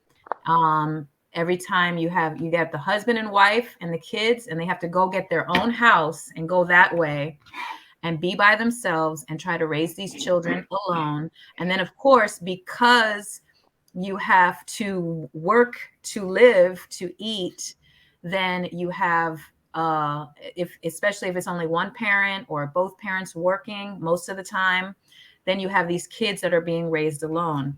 Every time you get the husband and wife and the kids, and they have to go get their own house and go that way and be by themselves and try to raise these children alone. And then, of course, because you have to work to live, to eat, then you have, especially if it's only one parent or both parents working most of the time, then you have these kids that are being raised alone.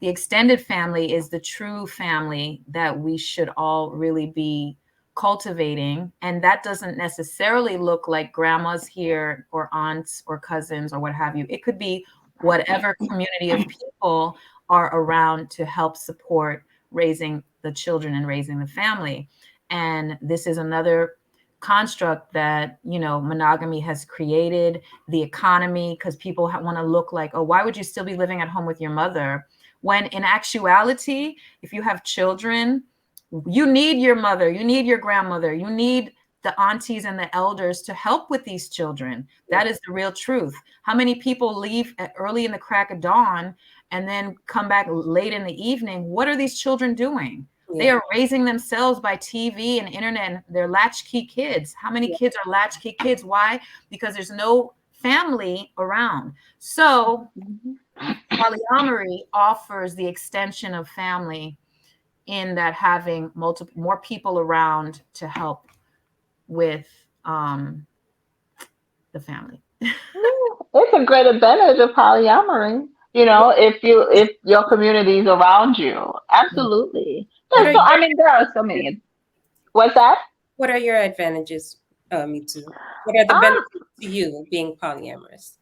The extended family is the true family that we should all really be cultivating. And that doesn't necessarily look like grandma's here or aunts or cousins or what have you. It could be whatever community of people are around to help support raising the children and raising the family. And this is another construct that, monogamy has created, the economy, because people want to look like, oh, why would you still be living at home with your mother? When in actuality, if you have children, you need your mother, you need your grandmother, you need the aunties and the elders to help with these children. That is the real truth. How many people leave early in the crack of dawn and then come back late in the evening? What are these children doing? Yeah. They are raising themselves by TV and internet, and they're latchkey kids. How many kids are latchkey kids? Why? Because there's no family around. So polyamory offers the extension of family, in that having more people around to help with the family. It's a great advantage of polyamory. If your community is around you, absolutely. Yeah, so I mean, there are so many. What's that? What are your advantages? Me too. What are the benefits to you being polyamorous?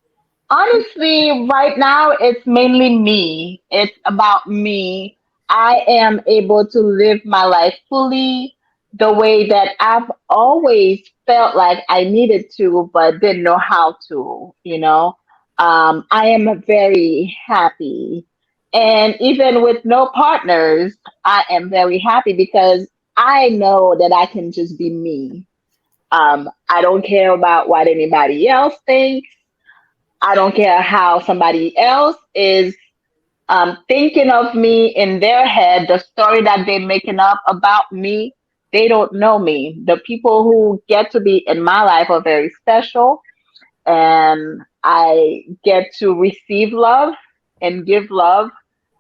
Honestly, right now it's mainly me. It's about me. I am able to live my life fully the way that I've always felt like I needed to, but didn't know how to. I am very happy. And even with no partners, I am very happy because I know that I can just be me. I don't care about what anybody else thinks. I don't care how somebody else is thinking of me in their head, the story that they're making up about me. They don't know me. The people who get to be in my life are very special, and I get to receive love and give love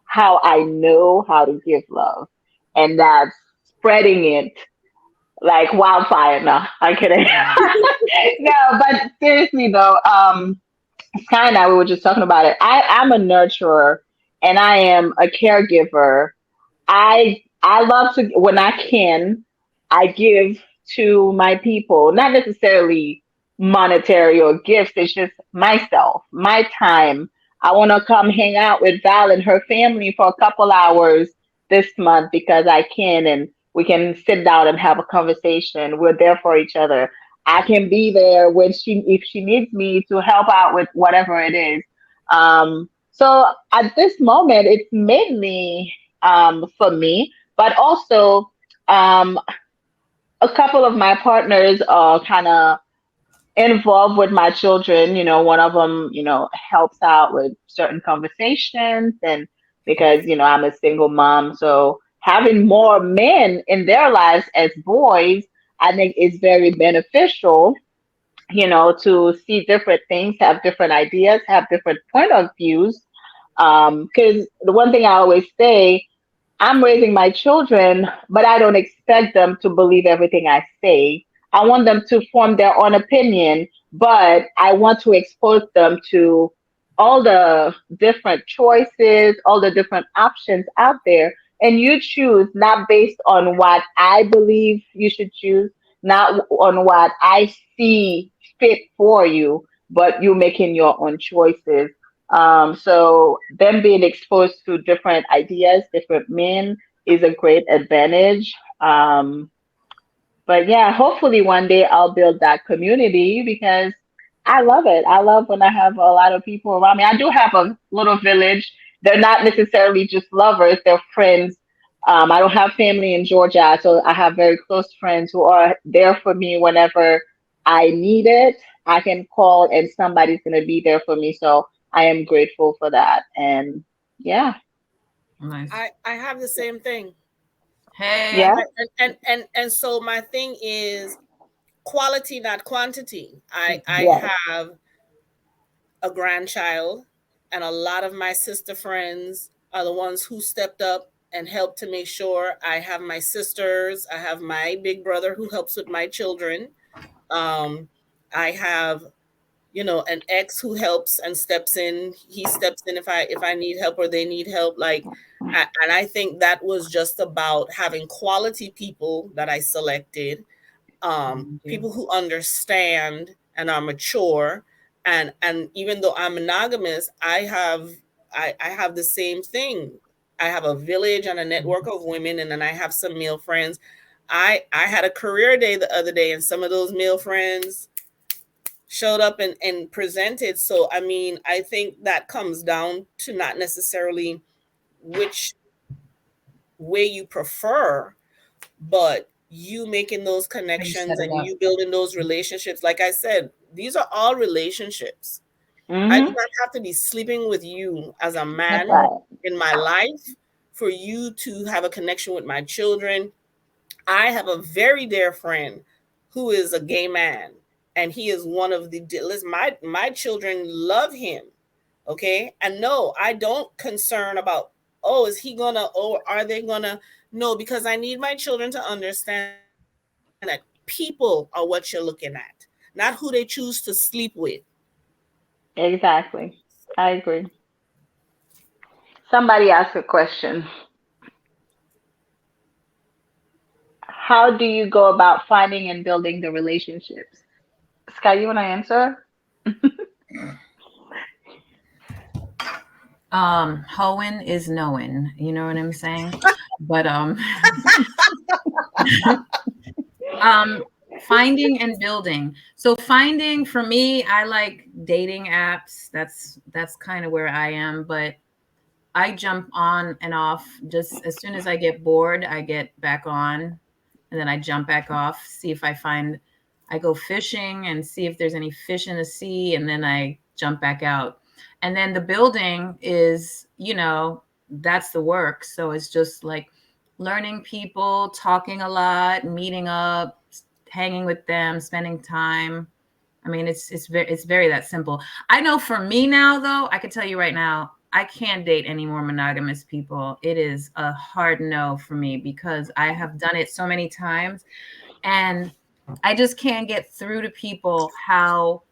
how I know how to give love. And that's spreading it like wildfire. No, I'm kidding. No, but seriously though, Sky and I, we were just talking about it. I'm a nurturer and I am a caregiver. I love to when I can, I give to my people, not necessarily monetary or gifts. It's just myself, my time. I want to come hang out with Val and her family for a couple hours this month because I can, and we can sit down and have a conversation. We're there for each other. I can be there when if she needs me to help out with whatever it is. So at this moment, it's mainly for me, but also um, a couple of my partners are kind of involved with my children. One of them, helps out with certain conversations, and because I'm a single mom, so having more men in their lives as boys, I think is very beneficial. To see different things, have different ideas, have different point of views. Because the one thing I always say, I'm raising my children, but I don't expect them to believe everything I say. I want them to form their own opinion, but I want to expose them to all the different choices, all the different options out there. And you choose not based on what I believe you should choose, not on what I see fit for you, but you making your own choices. So them being exposed to different ideas, different men is a great advantage. But yeah, hopefully one day I'll build that community because I love it. I love when I have a lot of people around me. I do have a little village. They're not necessarily just lovers, they're friends. I don't have family in Georgia, so I have very close friends who are there for me whenever I need it. I can call and somebody's going to be there for me. So I am grateful for that. And yeah, Nice. I have the same thing. Hey. yeah, And so my thing is quality, not quantity. I yes. have a grandchild, and a lot of my sister friends are the ones who stepped up and helped to make sure I have my sisters. I have my big brother who helps with my children. Um, I have an ex who helps and steps in. He steps in if I need help or they need help. And I think that was just about having quality people that I selected, people who understand and are mature. And even though I'm monogamous, I have the same thing. I have a village and a network of women, and then I have some male friends. I had a career day the other day, and some of those male friends showed up and presented. So I mean, I think that comes down to not necessarily which way you prefer, but you making those How you set connections it and up. you building those relationships. Like I said, these are all relationships. I do Mm-hmm. not have to be sleeping with you as a That's man right. Right. in my life for you to have a connection with my children. I have a very dear friend who is a gay man, and he is one of the listen, my children love him. Okay, and no, I don't concern about, oh, is he gonna, or are they gonna, no, because I need my children to understand that people are what you're looking at, not who they choose to sleep with. Exactly. I agree. Somebody asked a question. How do you go about finding and building the relationships? Sky, you want to answer? Hoeing is knowing, you know what I'm saying? But um finding and building. So finding for me, I like dating apps. That's kind of where I am, but I jump on and off just as soon as I get bored, I get back on and then I jump back off, see if I go fishing and see if there's any fish in the sea, and then I jump back out. And then the building is, that's the work. So it's just like learning people, talking a lot, meeting up, hanging with them, spending time. I mean, it's very that simple. I know for me now, though, I can tell you right now, I can't date any more monogamous people. It is a hard no for me because I have done it so many times, and I just can't get through to people how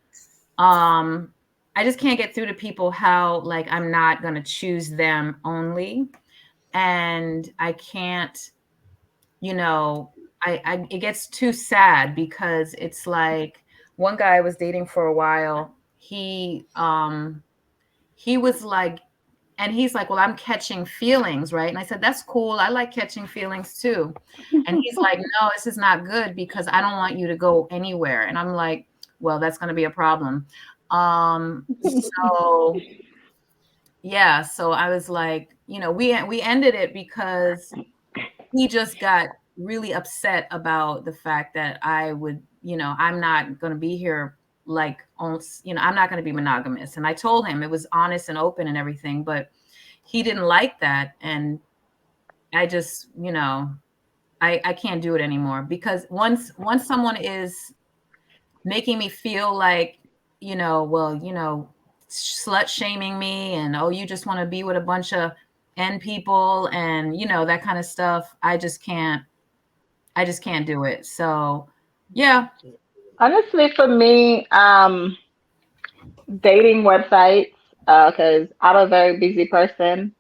like I'm not going to choose them only, and I can't, you know, I it gets too sad because it's like one guy I was dating for a while, he was like, and he's like, well, I'm catching feelings, right? And I said, that's cool. I like catching feelings too. And he's like, no, this is not good because I don't want you to go anywhere. And I'm like, well, that's going to be a problem. So yeah, so I was like, we ended it because he just got really upset about the fact that I would, I'm not going to be here like on, I'm not going to be monogamous. And I told him it was honest and open and everything, but he didn't like that. And I just, I can't do it anymore because once someone is making me feel like, well, slut shaming me and, oh, you just want to be with a bunch of N people and, that kind of stuff, I just can't do it. So yeah. Honestly, for me, dating websites, because I'm a very busy person,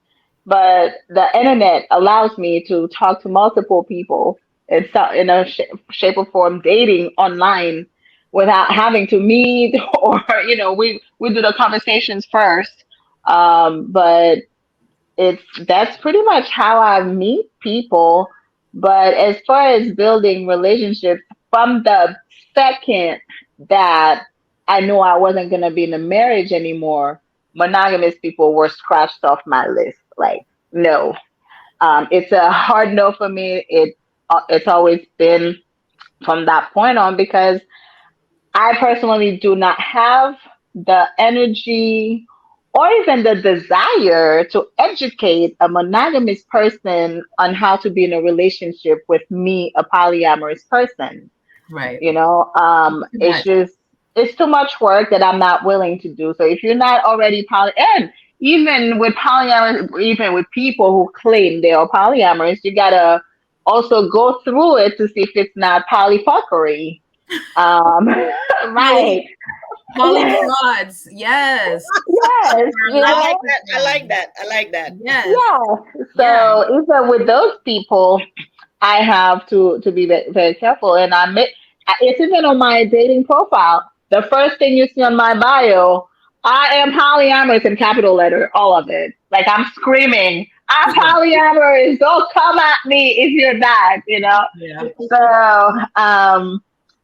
but the internet allows me to talk to multiple people in a shape or form, dating online without having to meet or we do the conversations first. But that's pretty much how I meet people. But as far as building relationships, from the second that I knew I wasn't gonna be in a marriage anymore, monogamous people were scratched off my list. Like, no, it's a hard no for me. It's always been from that point on because I personally do not have the energy or even the desire to educate a monogamous person on how to be in a relationship with me, a polyamorous person. Right. It's too much work that I'm not willing to do. So if you're not already and even with polyamorous, even with people who claim they are polyamorous, you gotta also go through it to see if it's not polyfuckery. Right. Poly frauds. Yes. Yes. I like that. Yes. Yeah. So even with those people, I have to be very, very careful. And it's even on my dating profile. The first thing you see on my bio, I am polyamorous in capital letter, all of it. Like I'm screaming, I'm polyamorous. Don't come at me if you're not, Yeah. So,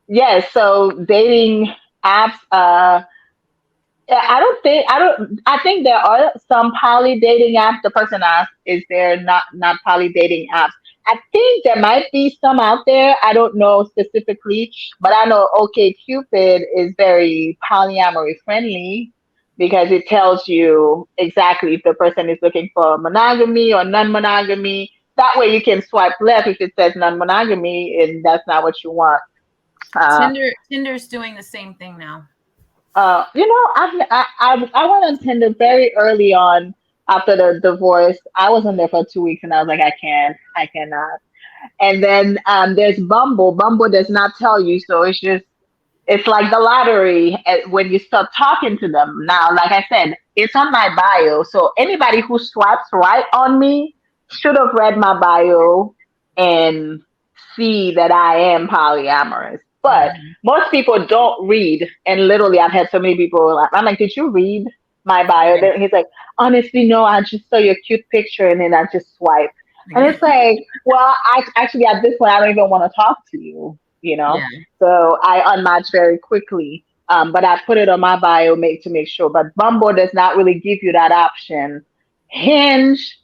yes. So dating apps, yeah, I think there are some poly dating apps. The person asked, is there not poly dating apps? I think there might be some out there. I don't know specifically, but I know OK Cupid is very polyamory friendly because it tells you exactly if the person is looking for monogamy or non-monogamy. That way you can swipe left if it says non-monogamy and that's not what you want. Tinder's doing the same thing now. I went on Tinder very early on after the divorce. I was on there for 2 weeks and I was like, I cannot. And then there's Bumble. Bumble does not tell you, so it's like the lottery when you start talking to them. Now, like I said, it's on my bio, so anybody who swipes right on me should have read my bio and see that I am polyamorous. But most people don't read, and literally, I've had so many people. I'm like, "Did you read my bio. Then he's like, honestly, no, I just saw your cute picture and then I just swipe. And it's like, well, I actually at this point I don't even want to talk to you, you know. Yeah. So I unmatch very quickly. But I put it on my bio to make sure. But Bumble does not really give you that option. Hinge,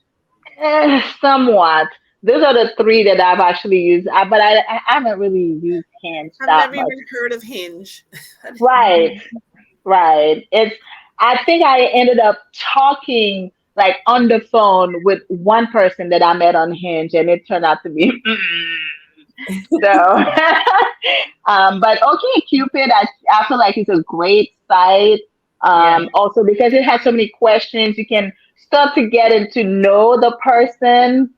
somewhat. Those are the three that I've actually used. But I haven't really used Hinge I've that never much. even heard of Hinge. Right, right. I think I ended up talking like on the phone with one person that I met on Hinge, and it turned out to be. So, but okay, Cupid, I feel like it's a great site. Yeah. Also because it has so many questions, you can start to get into know the person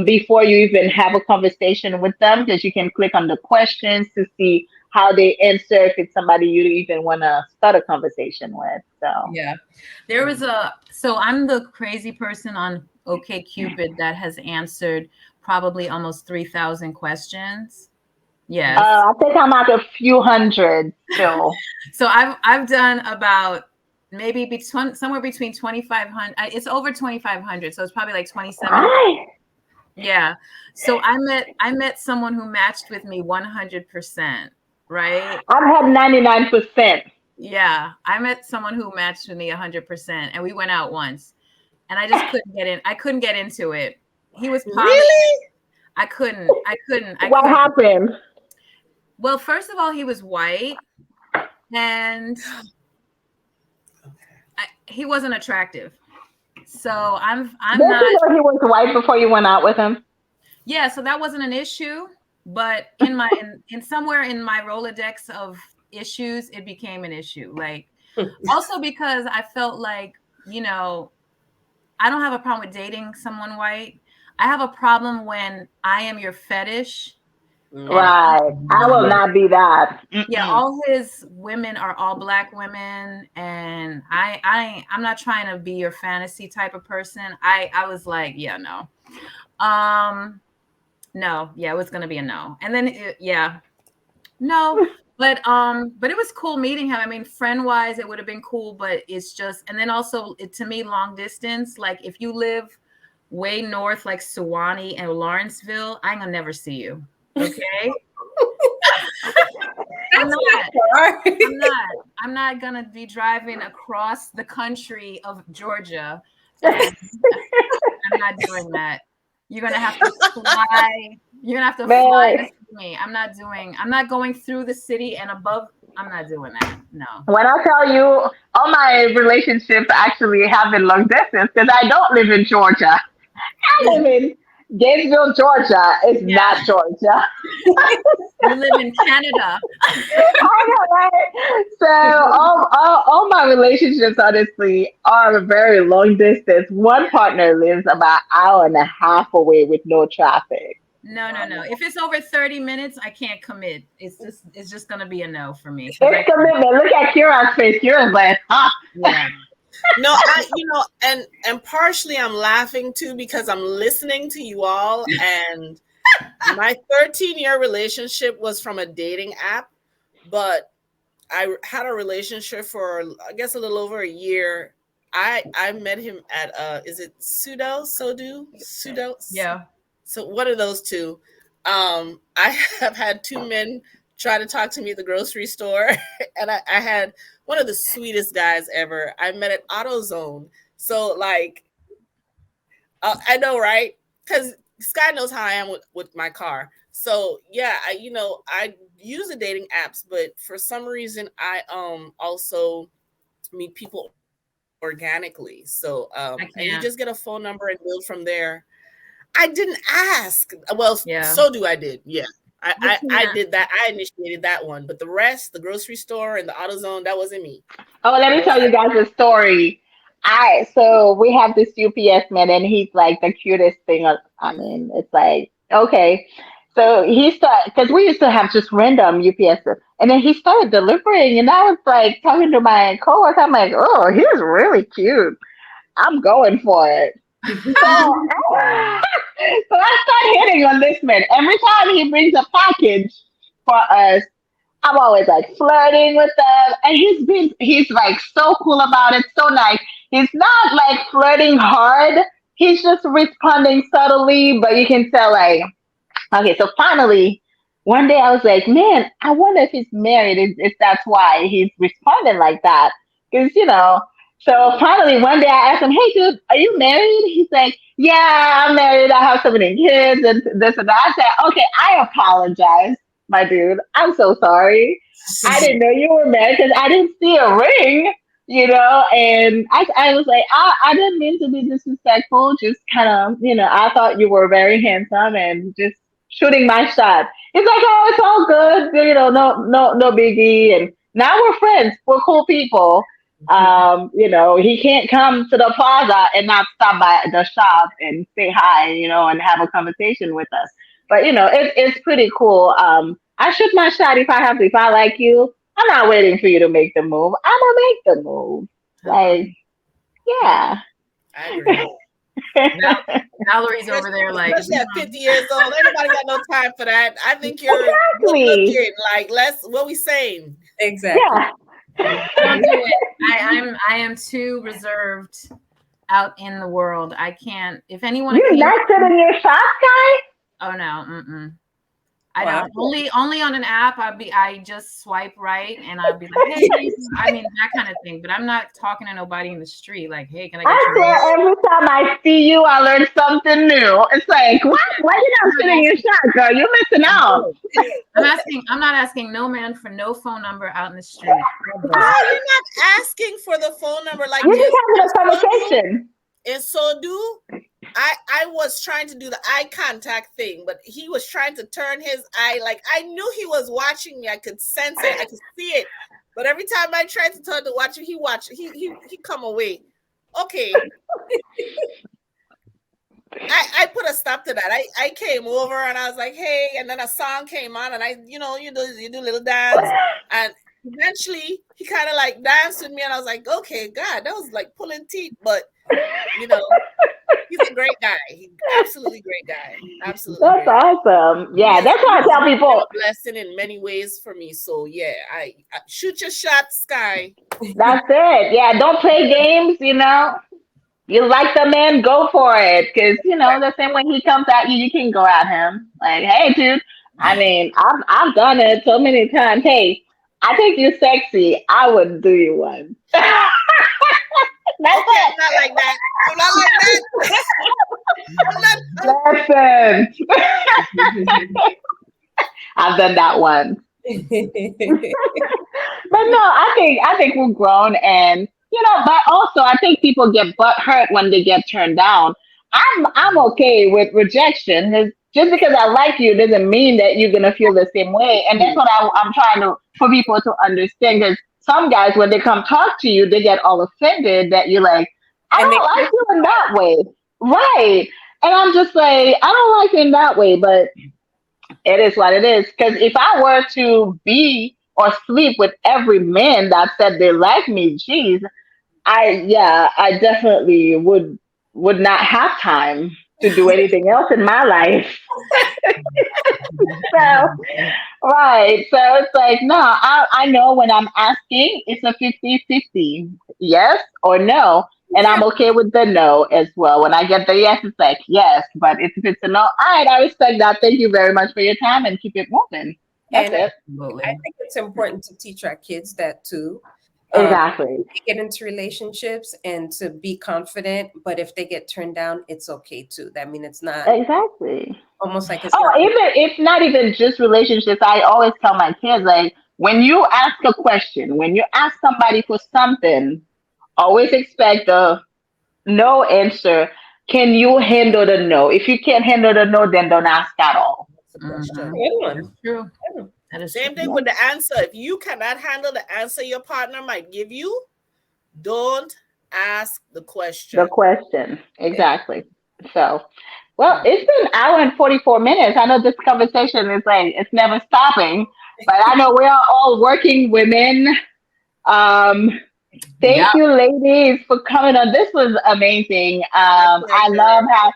before you even have a conversation with them, because you can click on the questions to see how they answer if it's somebody you even want to start a conversation with. So Yeah. There was so I'm the crazy person on OkCupid that has answered probably almost 3,000 questions. Yes. I think I'm at a few hundred still. So I've done about maybe somewhere between 2,500. It's over 2,500. So it's probably like 27. Right. Yeah. So I met someone who matched with me 100%. Right. I've had 99%. Yeah. I met someone who matched with me 100%, and we went out once, and I just couldn't get in. I couldn't get into it. He was Really? I couldn't. What happened? Well, first of all, he was white, and he wasn't attractive. So I'm Did not. you know he was white before you went out with him? Yeah, so that wasn't an issue, but in somewhere in my Rolodex of issues, it became an issue. Like also because I felt like, you know, I don't have a problem with dating someone white. I have a problem when I am your fetish. Right. I will not be that. Yeah, all his women are all Black women, and I'm not trying to be your fantasy type of person. I was like, yeah, no. No, yeah, it was gonna be a no. And then no. But it was cool meeting him. I mean, friend wise, it would have been cool, but it's just, and then also to me, long distance, like if you live way north, like Sewanee and Lawrenceville, I ain't gonna never see you. Okay. I'm not gonna be driving across the country of Georgia. And I'm not doing that. You're gonna have to fly. You're gonna have to fly to see me. I'm not going through the city and above. I'm not doing that. No. When I tell you, all my relationships actually have been long distance because I don't live in Georgia. I live in Gainesville, Georgia. It's not Georgia. You live in Canada. I know, right? So all my relationships, honestly, are very long distance. One partner lives about an hour and a half away with no traffic. No. If it's over 30 minutes, I can't commit. It's just gonna be a no for me. It's commitment. Look at Kira's face. Kira's like, huh? Yeah. No, and partially I'm laughing too because I'm listening to you all, and my 13-year relationship was from a dating app, but I had a relationship for I guess a little over a year. I met him at is it Sudo? Yeah. So what are those two? I have had two men try to talk to me at the grocery store, and I had one of the sweetest guys ever. I met at AutoZone. So like, I know, right? Because Sky knows how I am with my car. So yeah, I use the dating apps, but for some reason I also meet people organically. So and you just get a phone number and build from there. I didn't ask. Well, so do I did. Yeah. I did that. I initiated that one, but the rest, the grocery store and the AutoZone, that wasn't me. Oh, let me tell you guys a story. So we have this UPS man, and he's like the cutest thing. I mean, it's like okay. So he started because we used to have just random UPS, and then he started delivering, and I was like talking to my coworker. I'm like, oh, he's really cute. I'm going for it. So I start hitting on this man. Every time he brings a package for us, I'm always like flirting with them. And he's like so cool about it, so nice. He's not like flirting hard. He's just responding subtly, but you can tell like, okay, so finally, one day I was like, man, I wonder if he's married, if that's why he's responding like that. Because, so finally one day I asked him, hey, dude, are you married? He's like, yeah, I'm married. I have so many kids and this and that. I said, okay, I apologize, my dude. I'm so sorry. I didn't know you were married because I didn't see a ring. And I was like, I didn't mean to be disrespectful. Just kind of, I thought you were very handsome and just shooting my shot. He's like, oh, it's all good, no biggie. And now we're friends. We're cool people. He can't come to the plaza and not stop by the shop and say hi, and have a conversation with us. But it's pretty cool. I shoot my shot if I have to. If I like you, I'm not waiting for you to make the move. I'm gonna make the move. Like, yeah. I agree. Valerie's over there like, especially at 50 years old, anybody got no time for that. I think you're exactly. looking like what we saying. Exactly. Yeah. don't do it. I am too reserved out in the world. I can't. If anyone, You're not sitting your shot, guy. Oh no, I don't. Only on an app. I just swipe right and I'll be like, hey, I mean that kind of thing. But I'm not talking to nobody in the street. Like, hey, can I get I swear every time I see you, I learn something new. It's like, what? Why you not sitting your shot, girl? You're missing out. I'm not asking no man for no phone number out in the street. You're not asking for the phone number. Like, you're just having a conversation. And so I was trying to do the eye contact thing, but he was trying to turn his eye. Like, I knew he was watching me. I could sense it. I could see it. But every time I tried to turn to watch him, he come away. Okay. I put a stop to that. I came over and I was like, hey, and then a song came on and you do a little dance. And eventually he kind of like danced with me and I was like, okay, God, that was like pulling teeth, but he's a great guy. Absolutely great guy. Absolutely. That's awesome. Yeah, that's why I tell people. A blessing in many ways for me. So yeah, I shoot your shot, Sky. That's it. Yeah, don't play games. You like the man, go for it. Because the same way he comes at you, you can go at him. Like, hey, dude. I mean, I've done it so many times. Hey, I think you're sexy. I would do you one. That's it. Not like that. I'm not like that. Listen. I've done that one. But no, I think we're grown and but also I think people get butt hurt when they get turned down. I'm okay with rejection. Just because I like you doesn't mean that you're gonna feel the same way. And that's what I'm trying for people to understand. Because some guys, when they come talk to you, they get all offended that you're like, I don't like you in that way. Right. And I'm just like, I don't like you in that way, but it is what it is. Because if I were to be or sleep with every man that said they like me, geez, I definitely would not have time to do anything else in my life. So it's like, no, I know when I'm asking, it's a 50-50, yes or no. And I'm okay with the no as well. When I get the yes, it's like, yes. But if it's a no, all right, I respect that. Thank you very much for your time and keep it moving. That's it. I think it's important to teach our kids that too. Exactly. Get into relationships and to be confident, but if they get turned down, it's okay too. I mean, it's not exactly almost like it's even it's not even just relationships. I always tell my kids, like, when you ask a question, when you ask somebody for something, always expect a no answer. Can you handle the no? If you can't handle the no, then don't ask at all. That's true. That is same thing with the answer. If you cannot handle the answer your partner might give you, don't ask the question. The question. Exactly. So, well, it's been an hour and 44 minutes. I know this conversation is like, it's never stopping, but I know we are all working women. Thank you, ladies, for coming on. This was amazing. I love how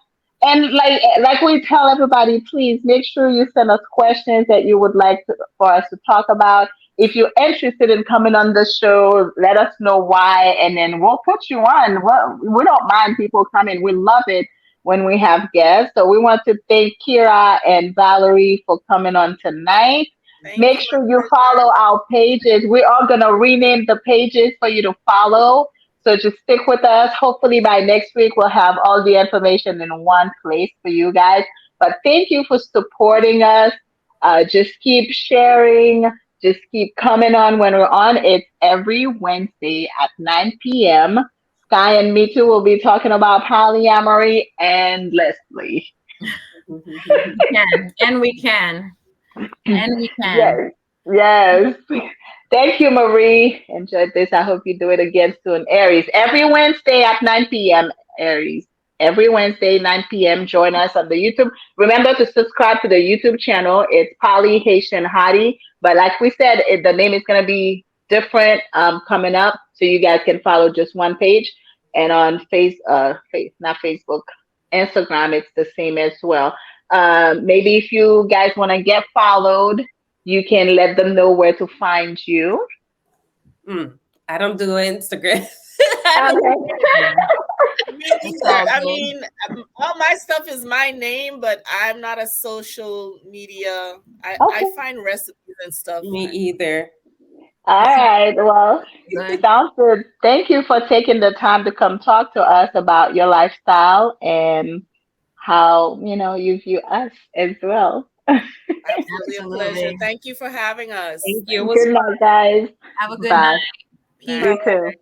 And like we tell everybody, please make sure you send us questions that you would like for us to talk about. If you're interested in coming on the show, let us know why, and then we'll put you on. Well, we don't mind people coming. We love it when we have guests. So we want to thank Kira and Valerie for coming on tonight. Thank Make you. sure you follow our pages. We are going to rename the pages for you to follow. So just stick with us. Hopefully by next week, we'll have all the information in one place for you guys. But thank you for supporting us. Just keep sharing. Just keep coming on when we're on. It's every Wednesday at 9 p.m. Sky and me too will be talking about polyamory endlessly. We can. Yes. Yes. Thank you, Marie. Enjoyed this. I hope you do it again soon. Aries, every Wednesday at 9 p.m. Aries, every Wednesday, 9 p.m. Join us on the YouTube. Remember to subscribe to the YouTube channel. It's Poly Haitian Hottie. But like we said, the name is going to be different coming up. So you guys can follow just one page. And on not Facebook, Instagram, it's the same as well. Maybe if you guys want to get followed, you can let them know where to find you. I don't do Instagram. I mean, all my stuff is my name, but I'm not a social media. I find recipes and stuff. Me either. All right. Well, sounds good. Thank you for taking the time to come talk to us about your lifestyle and how, you view us as well. Absolutely a pleasure. Thank you for having us. Thank you. Good night, guys. Have a good Bye. night. Peace. You too.